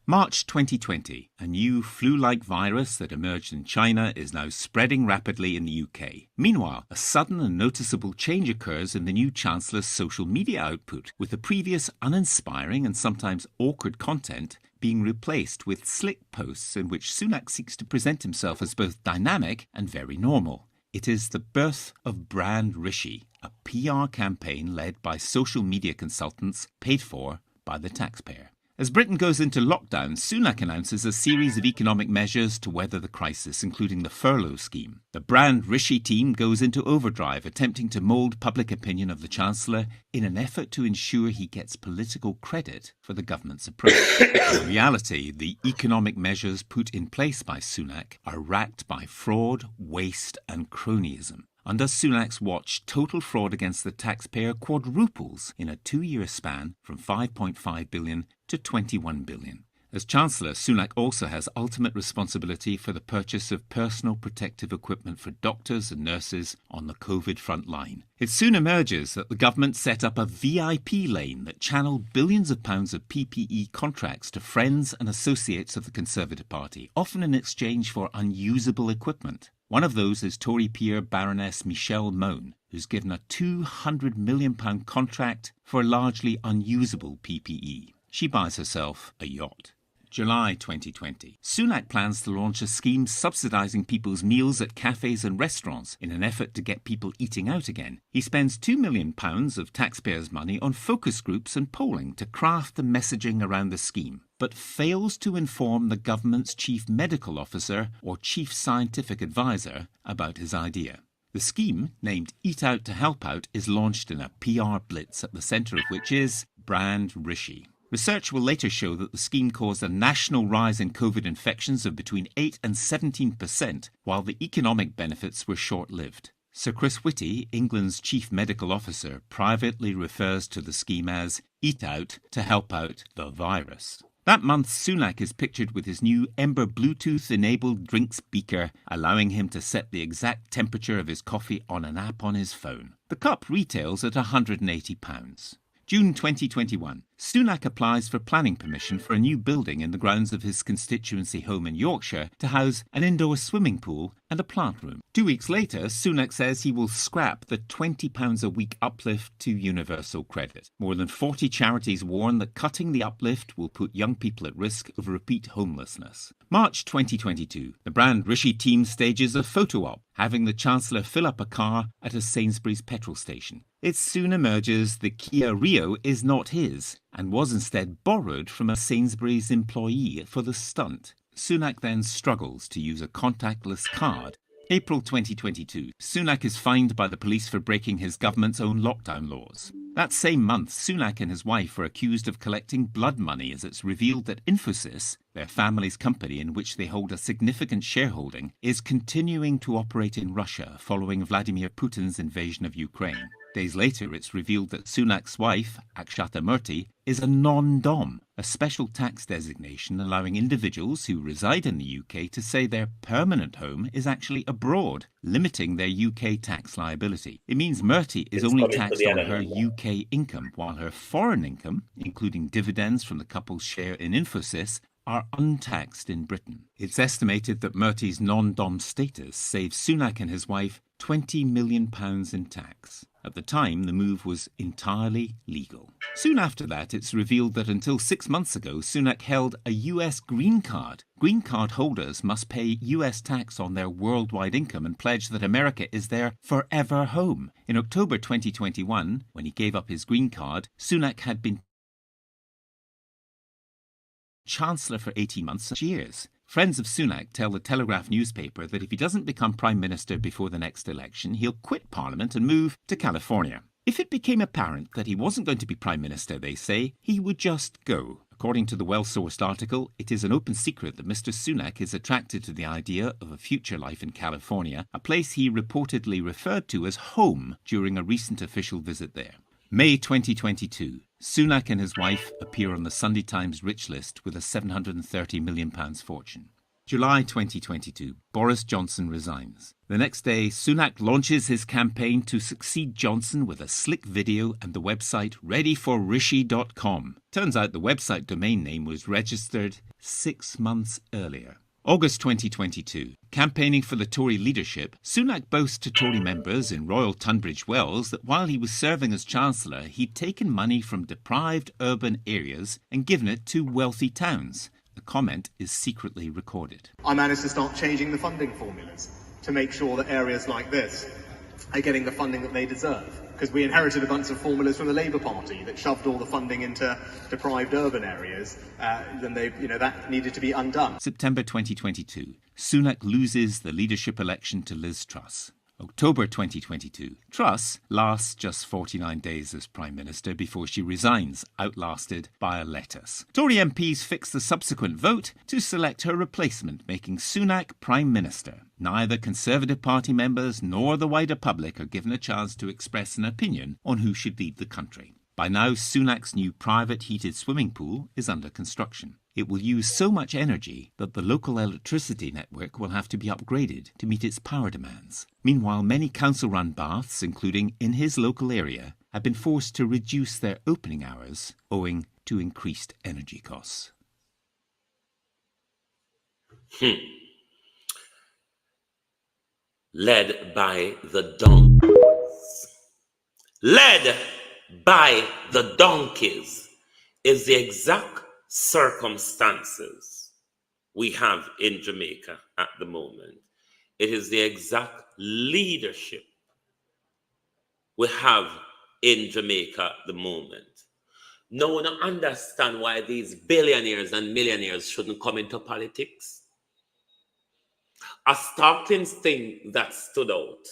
March 2020. A new flu-like virus that emerged in China is now spreading rapidly in the UK. Meanwhile, a sudden and noticeable change occurs in the new Chancellor's social media output, with the previous uninspiring and sometimes awkward content being replaced with slick posts in which Sunak seeks to present himself as both dynamic and very normal. It is the birth of Brand Rishi, a PR campaign led by social media consultants paid for by the taxpayer. As Britain goes into lockdown, Sunak announces a series of economic measures to weather the crisis, including the furlough scheme. The Brand Rishi team goes into overdrive, attempting to mould public opinion of the Chancellor in an effort to ensure he gets political credit for the government's approach. In reality, the economic measures put in place by Sunak are racked by fraud, waste and cronyism. Under Sunak's watch, total fraud against the taxpayer quadruples in a 2-year span from £5.5 billion to £21 billion. As Chancellor, Sunak also has ultimate responsibility for the purchase of personal protective equipment for doctors and nurses on the COVID front line. It soon emerges that the government set up a VIP lane that channeled billions of pounds of PPE contracts to friends and associates of the Conservative Party, often in exchange for unusable equipment. One of those is Tory peer Baroness Michelle Mone, who's given a £200 million contract for largely unusable PPE. She buys herself a yacht. July 2020. Sunak plans to launch a scheme subsidising people's meals at cafes and restaurants in an effort to get people eating out again. He spends £2 million of taxpayers' money on focus groups and polling to craft the messaging around the scheme, but fails to inform the government's chief medical officer or chief scientific advisor about his idea. The scheme, named Eat Out to Help Out, is launched in a PR blitz, at the centre of which is Brand Rishi. Research will later show that the scheme caused a national rise in COVID infections of between 8 and 17%, while the economic benefits were short-lived. Sir Chris Whitty, England's chief medical officer, privately refers to the scheme as Eat Out to Help Out the Virus. That month, Sunak is pictured with his new Ember Bluetooth-enabled drinks beaker, allowing him to set the exact temperature of his coffee on an app on his phone. The cup retails at £180. June 2021. Sunak applies for planning permission for a new building in the grounds of his constituency home in Yorkshire to house an indoor swimming pool and a plant room. 2 weeks later, Sunak says he will scrap the £20 a week uplift to universal credit. More than 40 charities warn that cutting the uplift will put young people at risk of repeat homelessness. March 2022. The Brand Rishi team stages a photo op, having the Chancellor fill up a car at a Sainsbury's petrol station. It soon emerges the Kia Rio is not his, and was instead borrowed from a Sainsbury's employee for the stunt. Sunak then struggles to use a contactless card. April 2022. Sunak is fined by the police for breaking his government's own lockdown laws. That same month, Sunak and his wife were accused of collecting blood money as it's revealed that Infosys, their family's company in which they hold a significant shareholding, is continuing to operate in Russia following Vladimir Putin's invasion of Ukraine. Days later, it's revealed that Sunak's wife, Akshata Murthy, is a non-dom, a special tax designation allowing individuals who reside in the UK to say their permanent home is actually abroad, limiting their UK tax liability. It means Murthy is only taxed on her UK income, while her foreign income, including dividends from the couple's share in Infosys, are untaxed in Britain. It's estimated that Murthy's non-dom status saves Sunak and his wife £20 million in tax. At the time, the move was entirely legal. Soon after that, it's revealed that until 6 months ago, Sunak held a US green card. Green card holders must pay US tax on their worldwide income and pledge that America is their forever home. In October 2021, when he gave up his green card, Sunak had been Chancellor for 18 months and years. Friends of Sunak tell the Telegraph newspaper that if he doesn't become Prime Minister before the next election, he'll quit Parliament and move to California. If it became apparent that he wasn't going to be Prime Minister, they say, he would just go. According to the well-sourced article, it is an open secret that Mr. Sunak is attracted to the idea of a future life in California, a place he reportedly referred to as home during a recent official visit there. May 2022. Sunak and his wife appear on the Sunday Times rich list with a £730 million fortune. July 2022. Boris Johnson resigns. The next day, Sunak launches his campaign to succeed Johnson with a slick video and the website readyforrishi.com. Turns out the website domain name was registered 6 months earlier. August 2022. Campaigning for the Tory leadership, Sunak boasts to Tory members in Royal Tunbridge Wells that while he was serving as Chancellor, he'd taken money from deprived urban areas and given it to wealthy towns. The comment is secretly recorded. I managed to start changing the funding formulas to make sure that areas like this are getting the funding that they deserve. Because we inherited a bunch of formulas from the Labour Party that shoved all the funding into deprived urban areas, then that needed to be undone. September 2022. Sunak loses the leadership election to Liz Truss. October 2022. Truss lasts just 49 days as Prime Minister before she resigns, outlasted by a lettuce. Tory MPs fix the subsequent vote to select her replacement, making Sunak Prime Minister. Neither Conservative Party members nor the wider public are given a chance to express an opinion on who should lead the country. By now, Sunak's new private heated swimming pool is under construction. It will use so much energy that the local electricity network will have to be upgraded to meet its power demands. Meanwhile, many council-run baths, including in his local area, have been forced to reduce their opening hours owing to increased energy costs. Led by the donkeys. Led by the donkeys is the exact circumstances we have in Jamaica at the moment. It is the exact leadership we have in Jamaica at the moment. No one understands why these billionaires and millionaires shouldn't come into politics. A startling thing that stood out.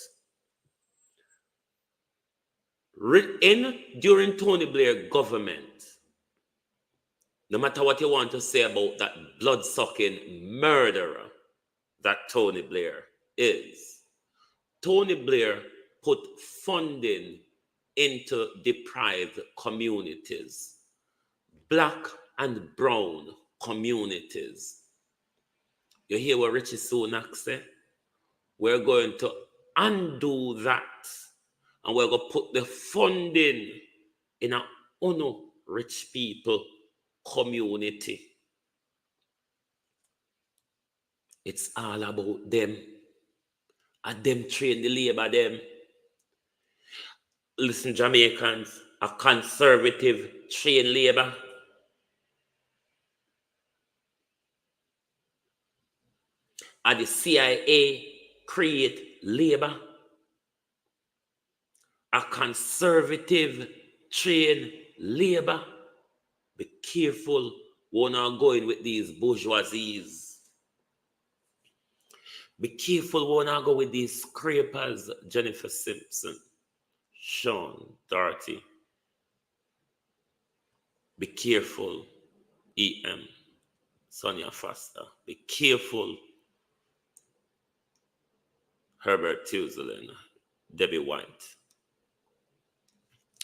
During Tony Blair's government, no matter what you want to say about that blood-sucking murderer that Tony Blair is, Tony Blair put funding into deprived communities, black and brown communities. You hear what Richie Sunak said? We're going to undo that, and we're going to put the funding in a rich people community. It's all about them. And them train the labor them. Listen, Jamaicans, a conservative train labor. And the CIA create labor. A conservative train labor. Be careful when you're going with these bourgeoisies. Be careful when you go with these scrapers, Jennifer Simpson, Sean Doherty. Be careful, EM, Sonia Foster. Be careful, Herbert Tuzelin, Debbie White.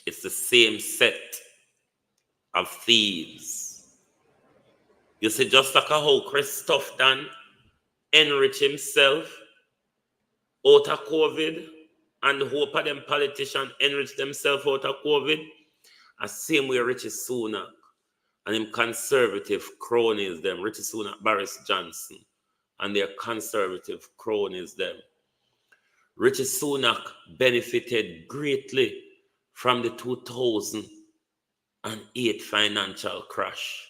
It's the same set of thieves. You see, just like how Christoph done enrich himself out of COVID, and hope of them politicians enrich themselves out of COVID, the same way Richie Sunak and them conservative cronies, them Richie Sunak, Boris Johnson, and their conservative cronies, them. Richie Sunak benefited greatly from the 2008 financial crash.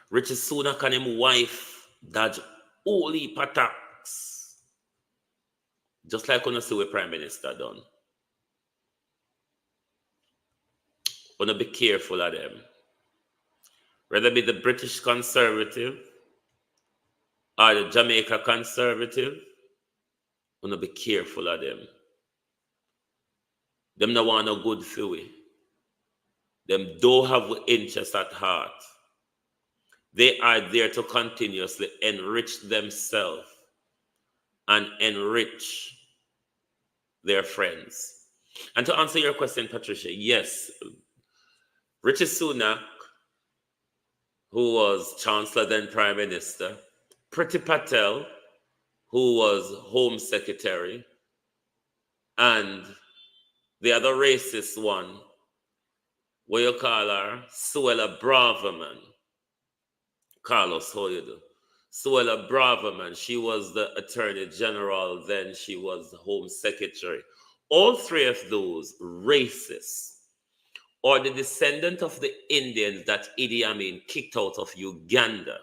Richie Sunak and his wife dodged all heap of tax. Just like when you see what Prime Minister done. Wanna be careful of them. whether it be the British Conservative or the Jamaica Conservative, wanna be careful of them. Them no want no good for we. Them don't have interest at heart. They are there to continuously enrich themselves and enrich their friends. And to answer your question, Patricia, yes, Rishi Sunak, who was Chancellor then Prime Minister, Priti Patel, who was Home Secretary, and the other racist one, what you call her, Suella Braverman. Carlos, how you do? Suella Braverman, she was the Attorney General, then she was the Home Secretary. All three of those racists or the descendant of the Indians that Idi Amin kicked out of Uganda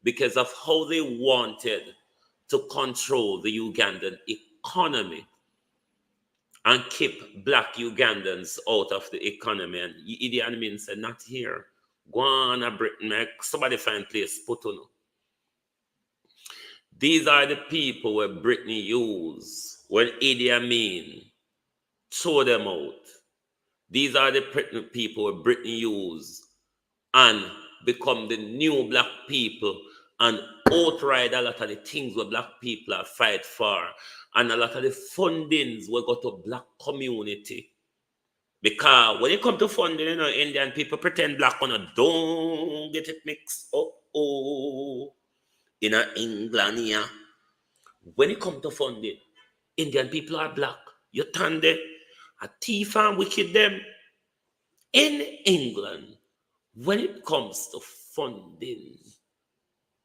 because of how they wanted to control the Ugandan economy and keep black Ugandans out of the economy. And Idi Amin said, not here. Go on to Britain, make somebody find place put on. These are the people where Britain used when Idi Amin threw them out. These are the people where Britain used and become the new black people and outride a lot of the things where black people are fight for. And a lot of the fundings will go to black community. Because when it comes to funding, you know, Indian people pretend black on a don't get it mixed up. Oh, in England here. When it comes to funding, Indian people are black. You turn them a thief and wicked them. In England, when it comes to funding,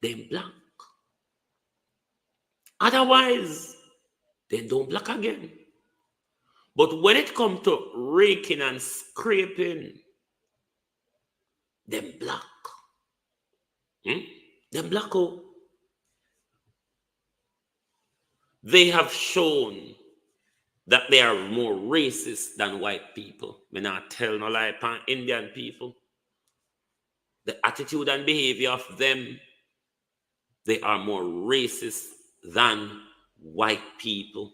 them black. Otherwise, they don't black again. But when it comes to raking and scraping, them black. Them black, oh. They have shown that they are more racist than white people. Me not tell no lie upon Indian people. The attitude and behavior of them, they are more racist than white people.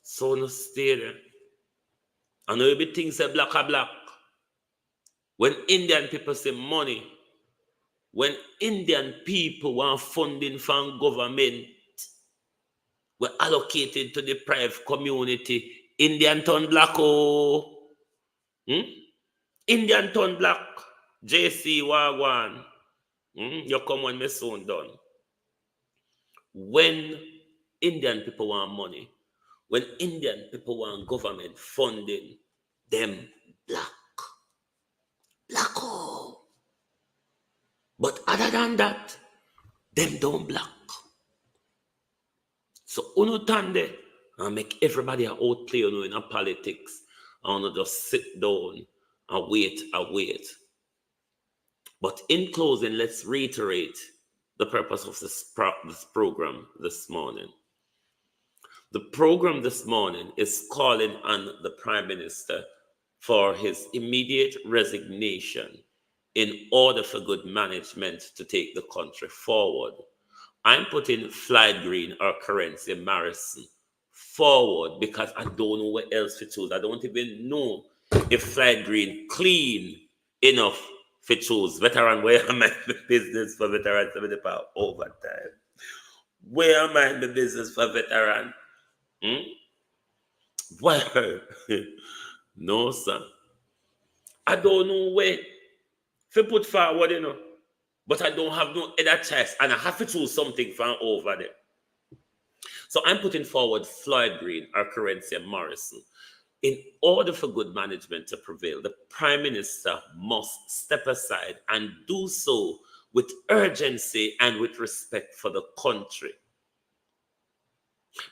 So no stay there. I know everything say black are black. When Indian people say money, when Indian people want funding from government, were allocated to the private community, Indian turn black, oh. Indian turn black. JC Wagwan. You come when my son done. When Indian people want money, when Indian people want government funding, them black. Black, oh. But other than that, them don't black. So uno tande and make everybody outplay you in a politics and just sit down and wait. But in closing, let's reiterate the purpose of this program this morning. The program this morning is calling on the Prime Minister for his immediate resignation in order for good management to take the country forward. I'm putting Floyd Green or Currency Morrison forward because I don't know what else to choose. I don't even know if Floyd Green clean enough to choose veteran. Where am I in the business for veteran 70 pound overtime? Where am I in the business for veteran? Well, no, sir. I don't know where to put forward, you know. But I don't have no other choice, and I have to choose something from over there. So I'm putting forward Floyd Green or Currency Morrison. In order for good management to prevail, the Prime Minister must step aside and do so with urgency and with respect for the country.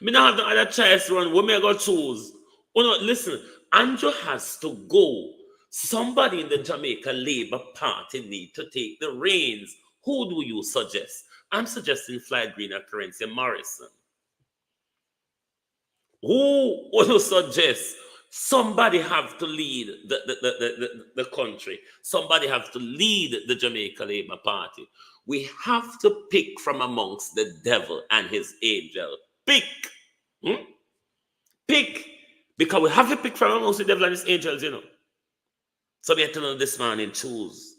Me not have no other choice run. What me I go choose? Oh no, listen, Andrew has to go. Somebody in the Jamaica Labour Party need to take the reins. Who do you suggest? I'm suggesting Floyd Green or Currency Morrison. Who would you suggest? Somebody have to lead the country. Somebody have to lead the Jamaica Labour Party. We have to pick from amongst the devil and his angel. Pick. Hmm? Pick. Because we have to pick from amongst the devil and his angels, you know. So we have to know this morning, choose.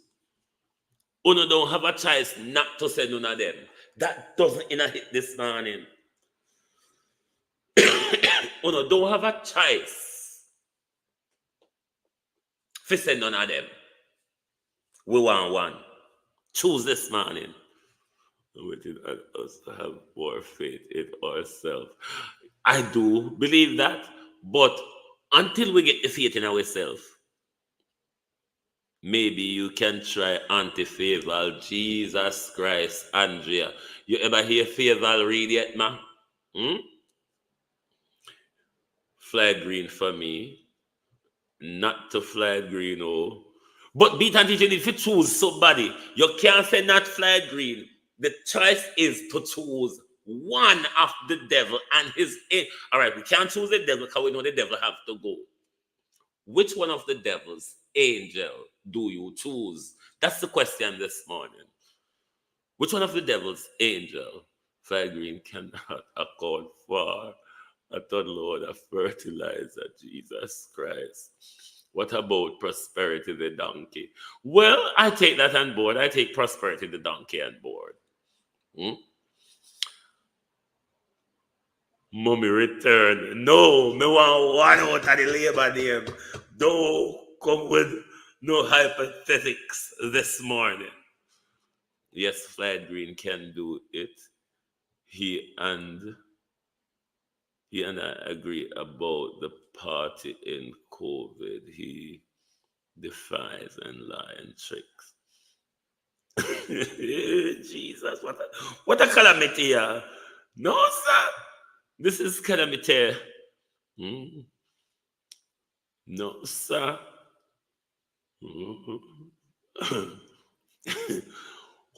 Uno don't have a choice not to say none of them. That doesn't hit this morning. Uno don't have a choice to say none of them. We want one. Choose this morning. Within us to have more faith in ourselves. I do believe that, but until we get the faith in ourselves, maybe you can try anti-faval. Jesus Christ, Andrea. You ever hear faval read yet, ma? Flag green for me. Not to flag green, oh. But beat and teach, if you choose somebody, you can't say not flag green. The choice is to choose one of the devil and his. All right, we can't choose the devil because we know the devil have to go. Which one of the devil's angel do you choose? That's the question this morning. Which one of the devil's angel flag green cannot accord for a ton load of fertilizer, Jesus Christ? What about prosperity the donkey? Well, I take that on board. I take prosperity the donkey on board. Mommy return. No, me want one out of the labor name. Don't come with no hypothetics this morning. Yes, Flight Green can do it. He and I agree about the party in COVID. He defies and lie and tricks. Jesus, what a calamity here. No, sir. This is calamity. No, sir.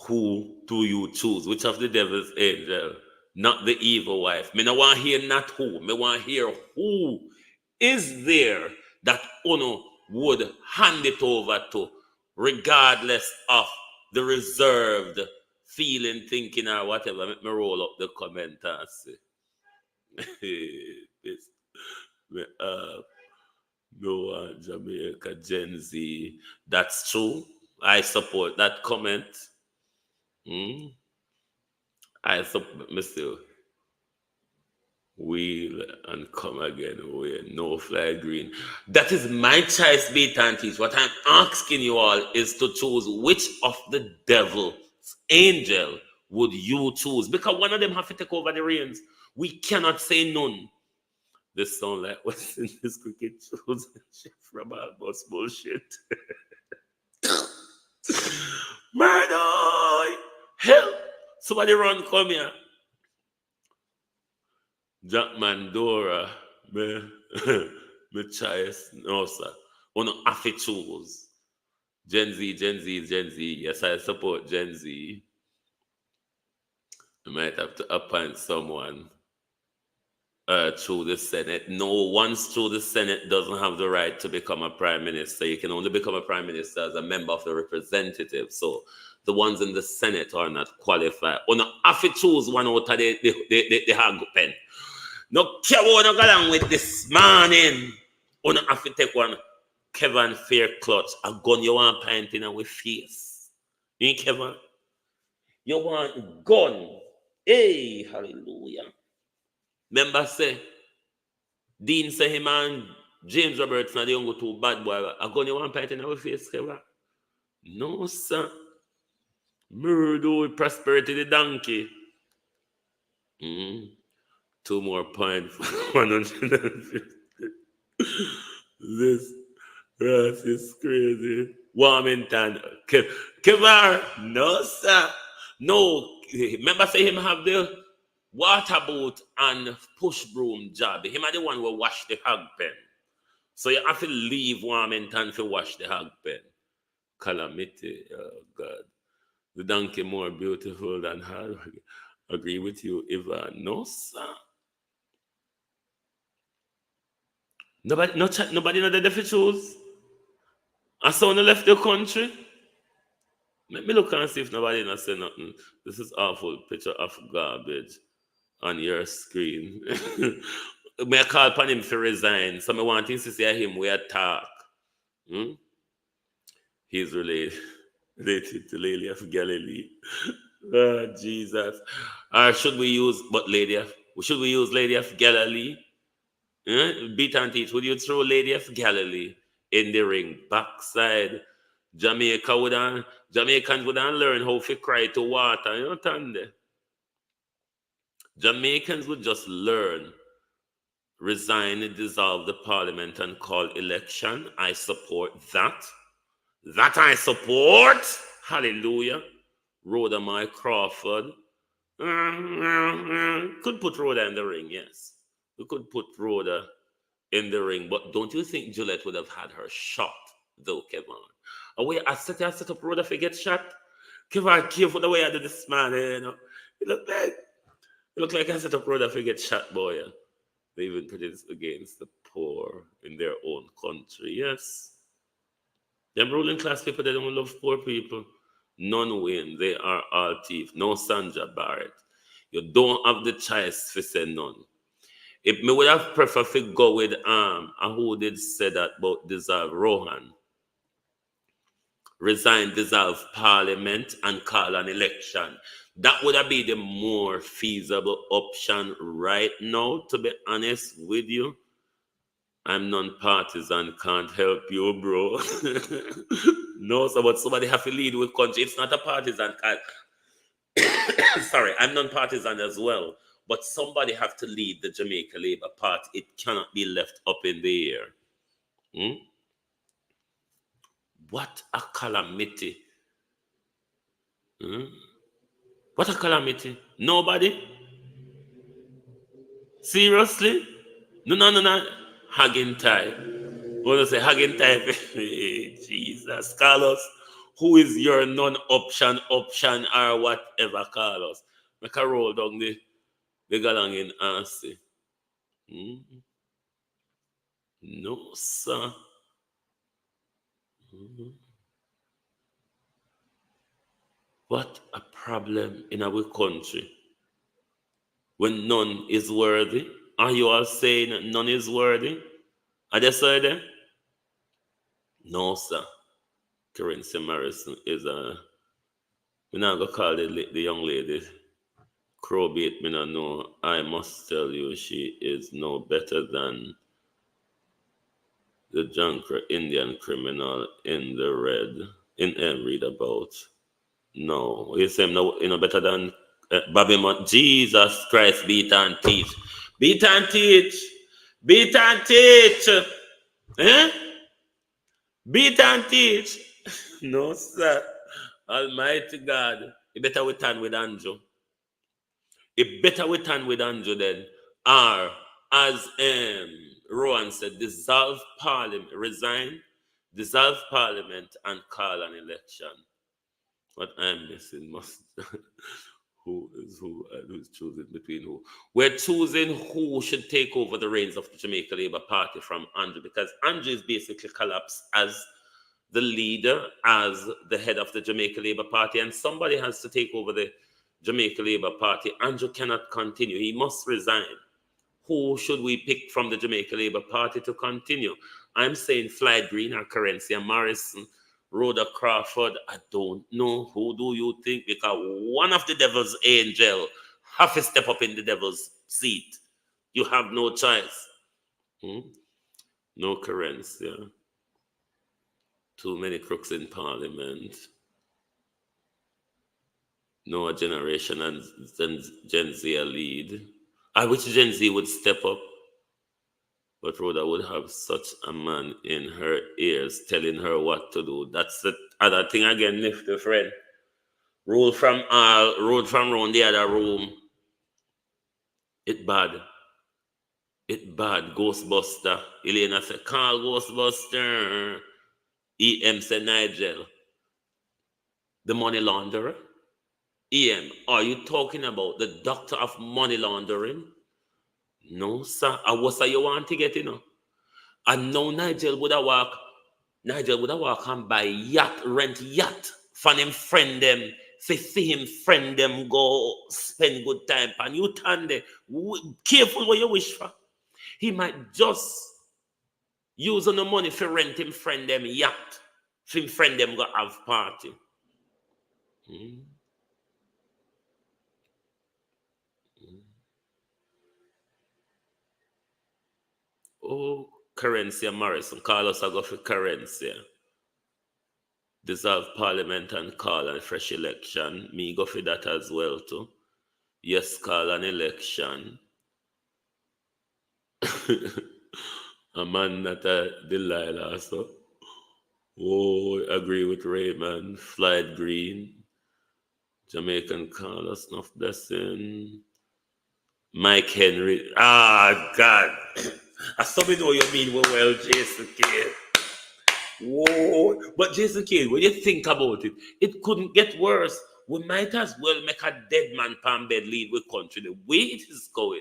Who do you choose? Which of the devil's angel? Not the evil wife. Me no want hear not who. Me want hear who is there that Uno would hand it over to, regardless of the reserved feeling, thinking, or whatever. Let me roll up the comment and say, no Jamaica Gen Z. That's true. I support that comment. I support Mr. Wheel and come again with no flag green. That is my choice, beat and teach. What I'm asking you all is to choose which of the devil's angel would you choose? Because one of them have to take over the reins. We cannot say none. This sound like what's in this cricket shows from our boss bullshit. Murder! Help! Somebody run, come here. Jack Mandora, me choice, no sir. Uno have to choose. Gen Z. Yes, I support Gen Z. I might have to appoint someone through the Senate. No, once through the Senate doesn't have the right to become a prime minister. You can only become a prime minister as a member of the representative. So the ones in the Senate are not qualified. Uno have to choose one out of the hag pen. No care what I go along with this morning. You don't have to take one Kevin Fair clutch, a gun you want painting our face. You ain't Kevin? You want gun. Hey, hallelujah. Remember say, Dean say him and James Roberts now they don't go to bad boy. A gun you want painting our face, Kevin? No, sir. Murder with prosperity the donkey. 2 more points for 150. This Ross is crazy. Warmington. Kevar. No, sir. No. Remember say him have the water boat and push broom job. Him are the one who wash the hog pen. So you have to leave Warmington to wash the hog pen. Calamity. Oh, God. The donkey more beautiful than her. Agree with you, Ivan. No, sir. Nobody know the for choose. I saw left the country. Let me look and see if nobody not say nothing. This is awful picture of garbage on your screen. May I call upon him to resign? So I want things to say him we talk. Hmm? He's related to Lady of Galilee. Oh, Jesus. Or should we use should we use Lady of Galilee? Beat and teach. Would you throw Lady of Galilee in the ring? Backside. Jamaicans would learn how to cry to water. You understand? Jamaicans would just learn, resign, dissolve the parliament, and call election. I support that. That I support. Hallelujah. Rhoda My Crawford. Could put Rhoda in the ring, yes. We could put Rhoda in the ring, but don't you think Gillette would have had her shot, though, Kevin? Oh, wait, I set up Rhoda to get shot. Kevin, careful the way I did this, man. You know, it look like I set up Rhoda to get shot, boy. Yeah. They even put it against the poor in their own country. Yes. Them ruling class people, they don't love poor people. None win. They are all thief. No Sandra Barrett. You don't have the choice to say none. If me would have preferred to go with and who did say that about dissolve Rohan. Resign, dissolve parliament, and call an election. That would have been the more feasible option right now, to be honest with you. I'm non-partisan, can't help you, bro. No, so but somebody have to lead with country. It's not a partisan. Sorry, I'm non-partisan as well. But somebody have to lead the Jamaica Labour Party. It cannot be left up in the air. Hmm? What a calamity. Hmm? What a calamity. Nobody? Seriously? No. Hugging tie. What do I say? Hugging tie. Jesus. Carlos, who is your non-option or whatever, Carlos? Make a roll down the galang in answer. No, sir. What a problem in our country when none is worthy. Are you all saying none is worthy? Are they saying that? No, sir. Currency Morrison is we're not going to call the young lady crowbait. Me not know. I must tell you, she is no better than the junker Indian criminal in the red. Read about. No, you say no, you know better than Bobby Jesus Christ, beat and teach. Beat and teach. Beat and teach. Eh? Beat and teach. No, sir. Almighty God. You better we turn with Andrew. You better we turn with Andrew then. Or, as Rowan said, dissolve parliament, resign, dissolve parliament, and call an election. What I'm missing must who's choosing between who? We're choosing who should take over the reins of the Jamaica Labour Party from Andrew, because Andrew is basically collapsed as the leader, as the head of the Jamaica Labour Party, and somebody has to take over the Jamaica Labour Party. Andrew cannot continue. He must resign. Who should we pick from the Jamaica Labour Party to continue? I'm saying Fly Green or Currency and Morrison, Rhoda Crawford. I don't know. Who do you think? Because one of the devil's angel have to step up in the devil's seat. You have no choice. No Currency. Yeah. Too many crooks in Parliament. No generation and Gen Z a lead. I wish Gen Z would step up. But Rhoda would have such a man in her ears telling her what to do. That's the other thing again, nifty friend. Rule from round the other room. It bad. It bad. Ghostbuster. Elena said, call Ghostbuster. EM said, Nigel. The money launderer. EM, are you talking about the doctor of money laundering? No, sir. What you want to get, you know? And now Nigel would have walk and buy yacht, rent yacht for him friend them. See him friend them go spend good time. And you turn there. Careful what you wish for. He might just use on the money for rent him friend them yacht. For him friend them go have party. Oh, currency Morrison. Call us go for currency. Dissolve parliament and call a fresh election. Me go for that as well too. Yes, call an election. A man that a Delilah so. Oh, agree with Raymond. Flight Green. Jamaican call us enough blessing. Mike Henry. Ah, God. I saw me know you mean well, Jason K. Whoa. But Jason Kane, when you think about it, it couldn't get worse. We might as well make a dead man palm bed lead with country the way it is going.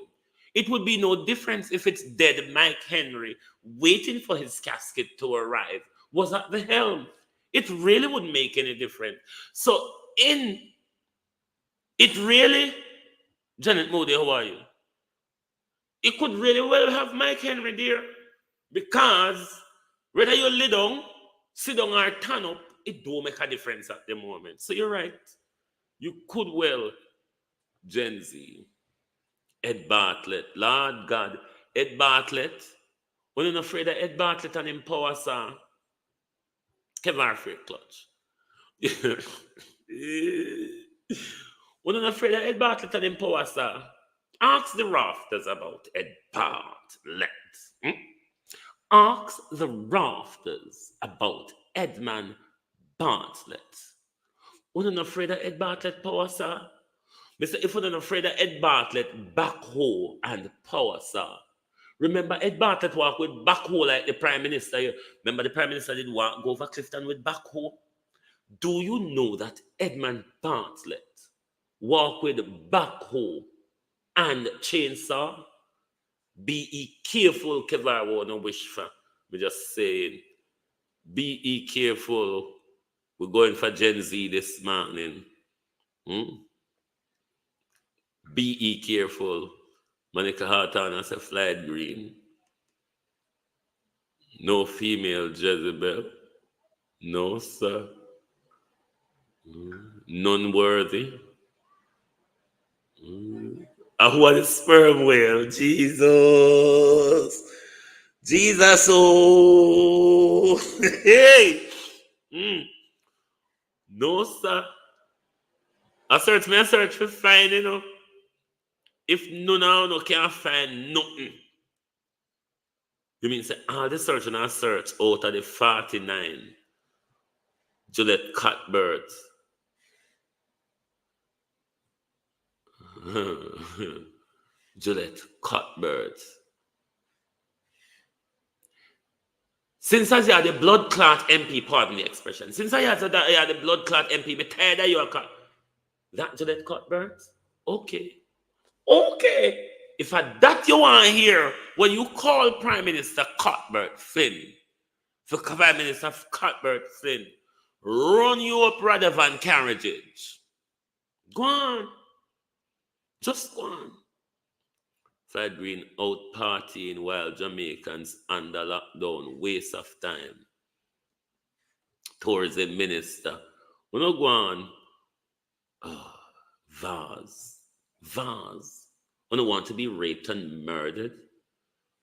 It would be no difference if it's dead Mike Henry waiting for his casket to arrive was at the helm. It really wouldn't make any difference. So it really, Janet Moody, how are you? It could really well have Mike Henry there because whether you lay down, sit down, or turn up, it don't make a difference at the moment. So you're right. You could well, Gen Z, Ed Bartlett, Lord God, Ed Bartlett. When you're not afraid of Ed Bartlett and Empower Sir, Kevin Arfrey Clutch. When you're not afraid of Ed Bartlett and Empower Sir, ask the rafters about Ed Bartlett. Ask the rafters about Edman Bartlett. We're not afraid of Ed Bartlett power, sir. Mister, if we're not afraid of Ed Bartlett, backhoe and power, sir. Remember, Ed Bartlett walked with backhoe like the Prime Minister. Remember, the Prime Minister did walk go over Clifton with backhoe? Do you know that Edmund Bartlett walked with backhoe and chainsaw? Be careful, Kevar, no wish for. Me just saying, be careful. We're going for Gen Z this morning. Be careful. Monica Harton has a flight green. No female Jezebel. No, sir. None worthy. I want a sperm whale. Jesus. Jesus, oh. Hey. No, sir. I search for find, you know. If none of no can't find nothing. You mean say all the search and I search out of the 49 Gillette Catbirds. Gillette Catbirds. Since I had the blood clot MP, pardon the expression. Since I had the blood clot MP, me tired of your cut. That Gillette Catbirds? Okay. Okay. If I that you want to hear when you call Prime Minister Cuthbert Flynn, for Prime Minister Cuthbert Flynn, run you up rather than carriages. Go on. Just go on. Fred Green out partying while Jamaicans under lockdown. Waste of time. Tourism minister. We not go on. Oh, Vaz. We don't want to be raped and murdered.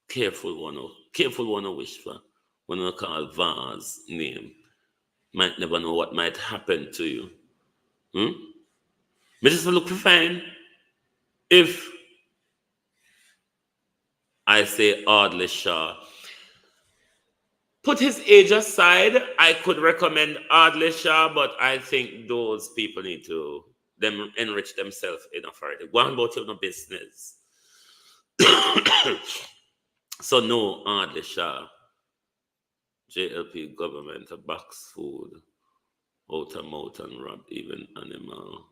Careful one wish for. When I call Vaz name. Might never know what might happen to you. But just look for fine. If I say Audley Shaw, put his age aside, I could recommend Audley Shaw, but I think those people need to enrich themselves enough already. Go on about your business. So no Audley Shaw. JLP government, a box food, out of mouth and rob even animal.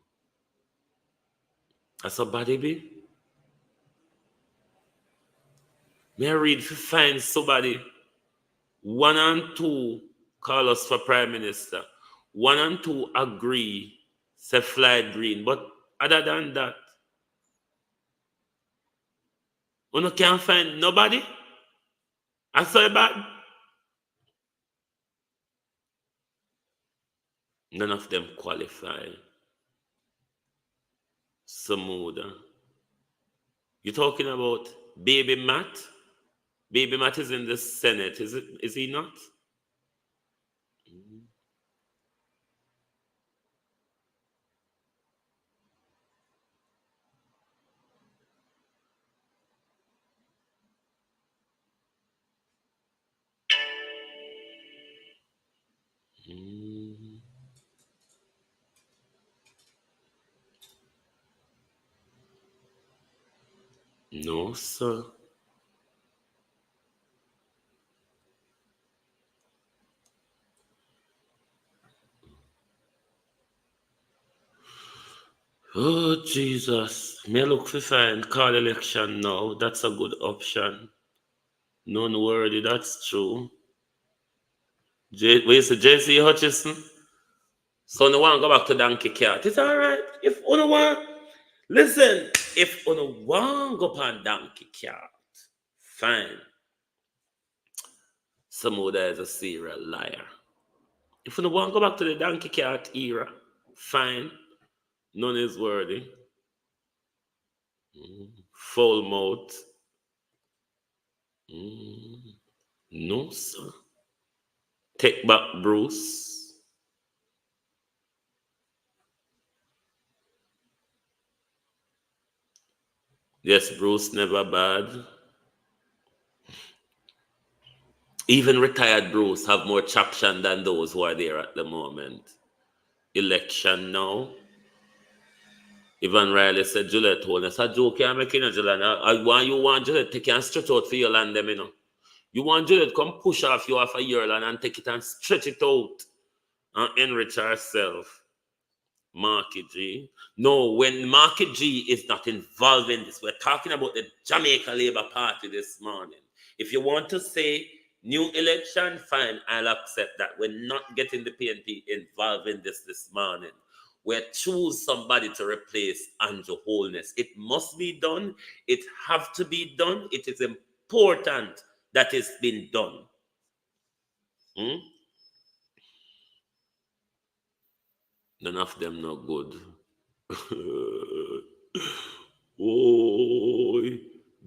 That's a body be? May I read if you find somebody 1 and 2 call us for Prime Minister. 1 and 2 agree, say fly green. But other than that, you can't find nobody. I say bad. None of them qualify. Samuda. You're talking about Baby Matt? Baby Matt is in the Senate, is he not? No, sir. Oh, Jesus. May I look for find call election now. That's a good option. None worthy, that's true. Wait, so J.C. Hutchison? So no want to go back to Donkey Cat. It's all right. If you want, listen, if you want to go on Donkey Cat, fine. Samuda is a serial liar. If you want to go back to the Donkey Cat era, fine. None is worthy. Foul mouth. No, sir. Take back Bruce. Yes, Bruce never bad. Even retired Bruce have more traction than those who are there at the moment. Election now. Even Riley said, Juliet told us, a joke you're making, Juliet. You want Juliet take and stretch out for your land, them, you know. You want Juliet come push off you off of your land and take it and stretch it out and enrich herself. Marky G. No, when Marky G is not involved in this, we're talking about the Jamaica Labour Party this morning. If you want to say new election, fine, I'll accept that. We're not getting the PNP involved in this morning. We'll choose somebody to replace Andrew Holness. It must be done. It have to be done. It is important that it's been done. None of them no good. Oh,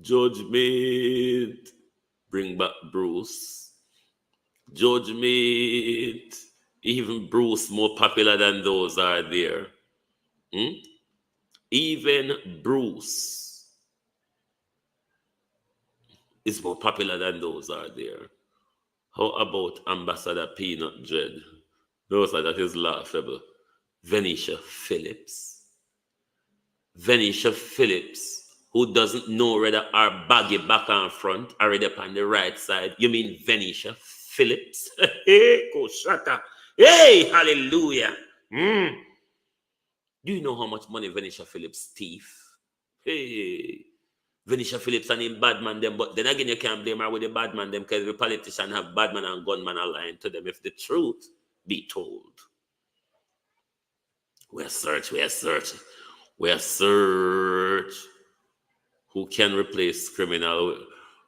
judgment. Bring back Bruce. Judgment. Even Bruce more popular than those are there. Even Bruce is more popular than those are there. How about Ambassador Peanut Dread? Those are that is laughable. Venetia Phillips. Venetia Phillips, who doesn't know whether our baggy back and front are ready up on the right side. You mean Venetia Phillips? Hey, Koshata. Hey, hallelujah. Do you know how much money Venetia Phillips thief? Hey, Venetia Phillips and him bad man them, but then again you can't blame her with the bad man them because the politicians have bad man and gunman aligned to them if the truth be told. We're search. Who can replace criminal?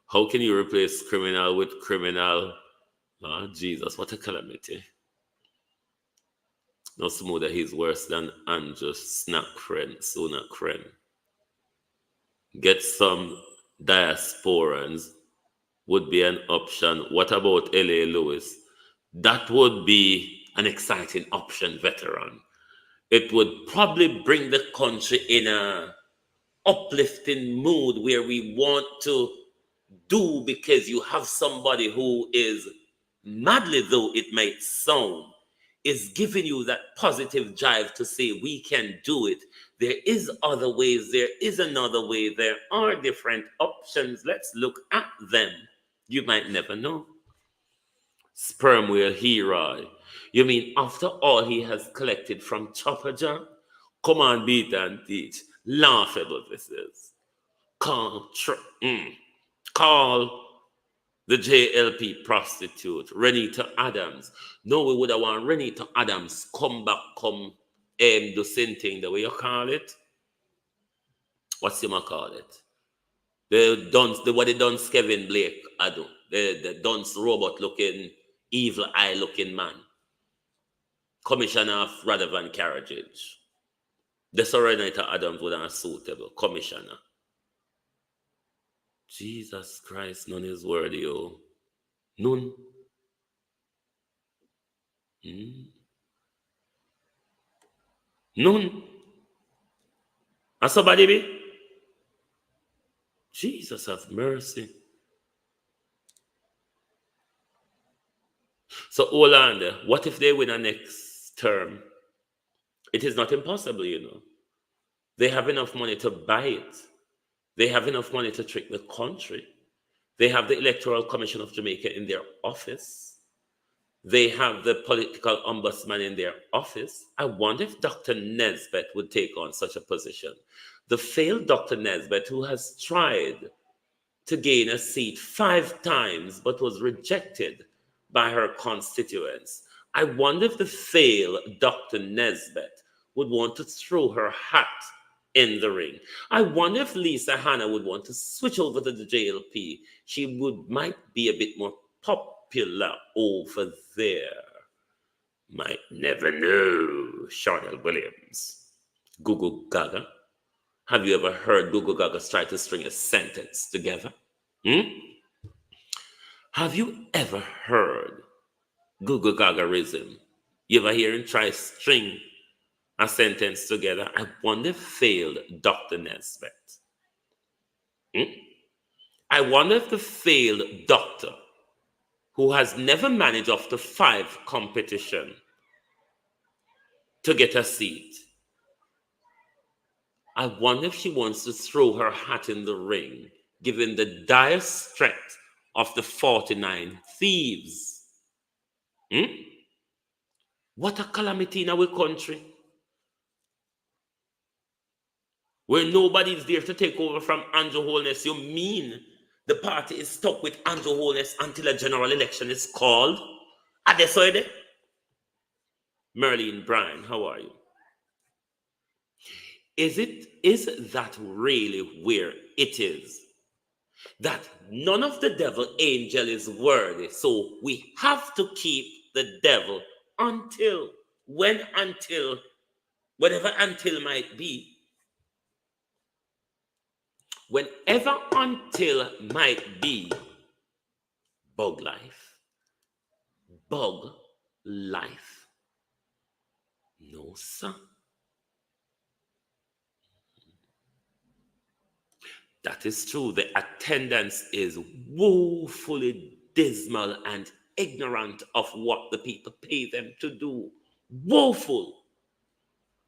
How can you replace criminal with criminal? Oh, Jesus, what a calamity. No smoother, he's worse than Andrew Snack Friend, Sunak Friend. Get some diasporans would be an option. What about L.A. Lewis? That would be an exciting option, veteran. It would probably bring the country in a uplifting mood where we want to do, because you have somebody who is, madly though it might sound, is giving you that positive drive to say we can do it. There is other ways. There is another way. There are different options. Let's look at them. You might never know. Sperm whale hero. You mean after all he has collected from Chopper John? Come on, beat and teach. Laughable this is. Call The JLP prostitute, Renita Adams. No, we would have want Renita Adams come back, come do same thing, the way you call it. What's you call it? What they done Kevin Blake, I do. The dunce robot looking, evil eye looking man. Commissioner of Radavan Carriage. The Renita Adams would have suitable commissioner. Jesus Christ, none is worthy, oh. None. None. And somebody be? Jesus have mercy. So hold on there. What if they win a next term? It is not impossible, you know. They have enough money to buy it. They have enough money to trick the country. They have the Electoral Commission of Jamaica in their office. They have the political ombudsman in their office. I wonder if Dr. Nesbitt would take on such a position. The failed Dr. Nesbitt, who has tried to gain a seat 5 times but was rejected by her constituents. I wonder if the failed Dr. Nesbitt would want to throw her hat in the ring. I wonder if Lisa Hanna would want to switch over to the JLP. She might be a bit more popular over there. Might never know. Charnel Williams. Google Gaga. Have you ever heard Google Gaga try to string a sentence together? Have you ever heard Google Gagarism? You ever hear him try to string a sentence together? I wonder if failed Dr. Nesbitt. I wonder if the failed doctor who has never managed after 5 competition to get a seat, I wonder if she wants to throw her hat in the ring, given the dire threat of the 49 thieves. What a calamity in our country, where nobody is there to take over from Andrew Holness. You mean the party is stuck with Andrew Holness until a general election is called? Are they so there? Merlene Bryan, how are you? Is that really where it is? That none of the devil angel is worthy, so we have to keep the devil until whatever until might be. Whenever until might be, bug life. Bug life. No, sir. That is true. The attendance is woefully dismal and ignorant of what the people pay them to do. Woeful.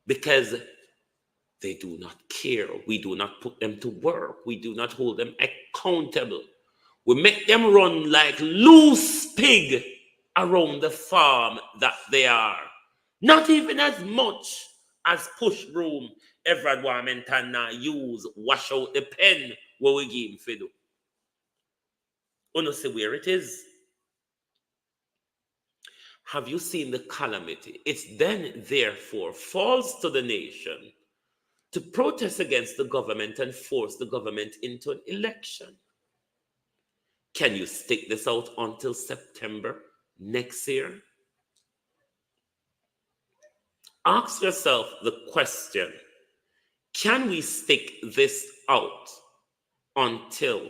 Because they do not care. We do not put them to work. We do not hold them accountable. We make them run like loose pig around the farm that they are. Not even as much as push broom Everard Warmentana use wash out the pen where we give him for do. You know, see where it is. Have you seen the calamity? It's then, therefore, falls to the nation to protest against the government and force the government into an election. Can you stick this out until September next year? Ask yourself the question, can we stick this out until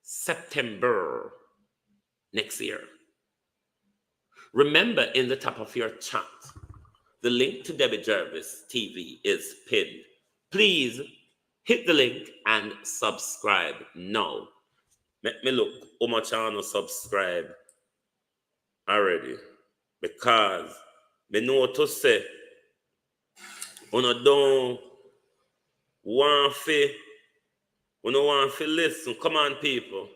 September next year? Remember, in the top of your chat, the link to Debbie Jarvis TV is pinned. Please hit the link and subscribe now. Let me look how much I want to subscribe already. Because me know to say, you don't want to listen. Come on, people.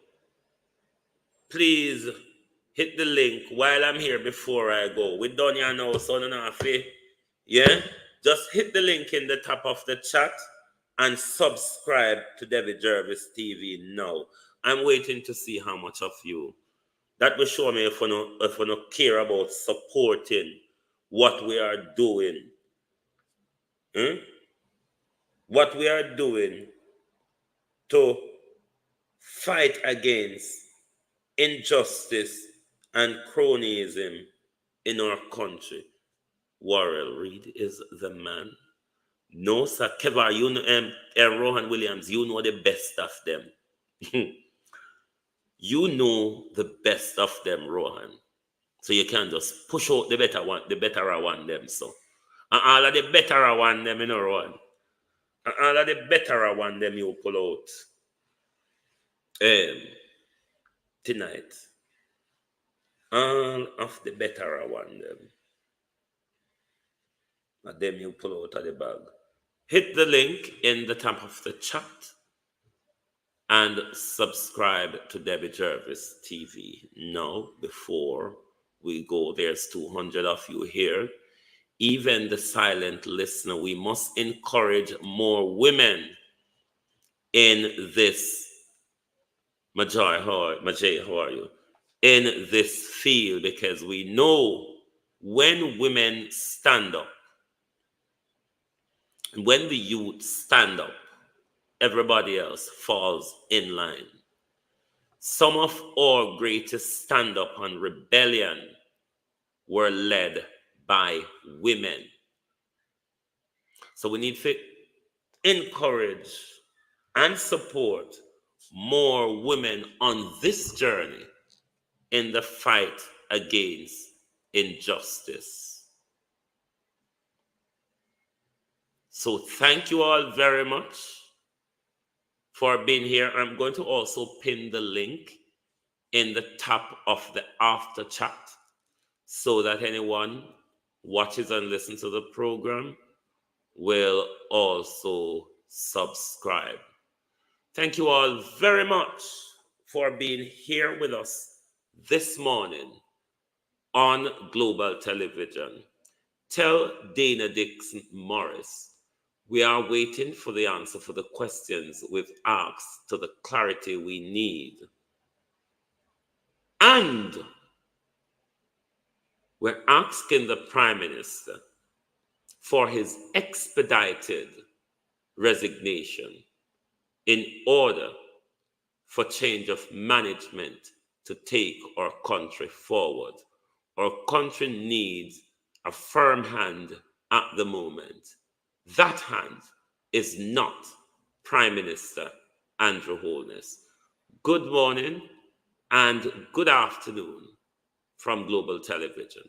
Please hit the link while I'm here before I go. We done here now, so no have to. Yeah? Just hit the link in the top of the chat and subscribe to David Jarvis TV now. I'm waiting to see how much of you That will show me if we don't care about supporting what we are doing. What we are doing to fight against injustice and cronyism in our country. Warrell Reed is the man. No, sir, Kevin, you know, Rohan Williams, you know the best of them. You know the best of them, Rohan. So you can just push out the better one them. So, and all of the better one them, you know, Rohan. And all of the better one them you pull out tonight. All of the better one them. And them you pull out of the bag. Hit the link in the top of the chat and subscribe to Debbie Jervis TV. Now, before we go, there's 200 of you here. Even the silent listener, we must encourage more women in this, Majay, how are you? In this field, because we know when women stand up, when the youth stand up, everybody else falls in line. Some of our greatest stand up and rebellion were led by women. So we need to encourage and support more women on this journey in the fight against injustice. So thank you all very much for being here. I'm going to also pin the link in the top of the after chat so that anyone watches and listens to the program will also subscribe. Thank you all very much for being here with us this morning on Global Television. Tell Dana Dixon Morris we are waiting for the answer for the questions we've asked to the clarity we need. And we're asking the Prime Minister for his expedited resignation in order for change of management to take our country forward. Our country needs a firm hand at the moment. That hand is not Prime Minister Andrew Holness. Good morning and good afternoon from Global Television.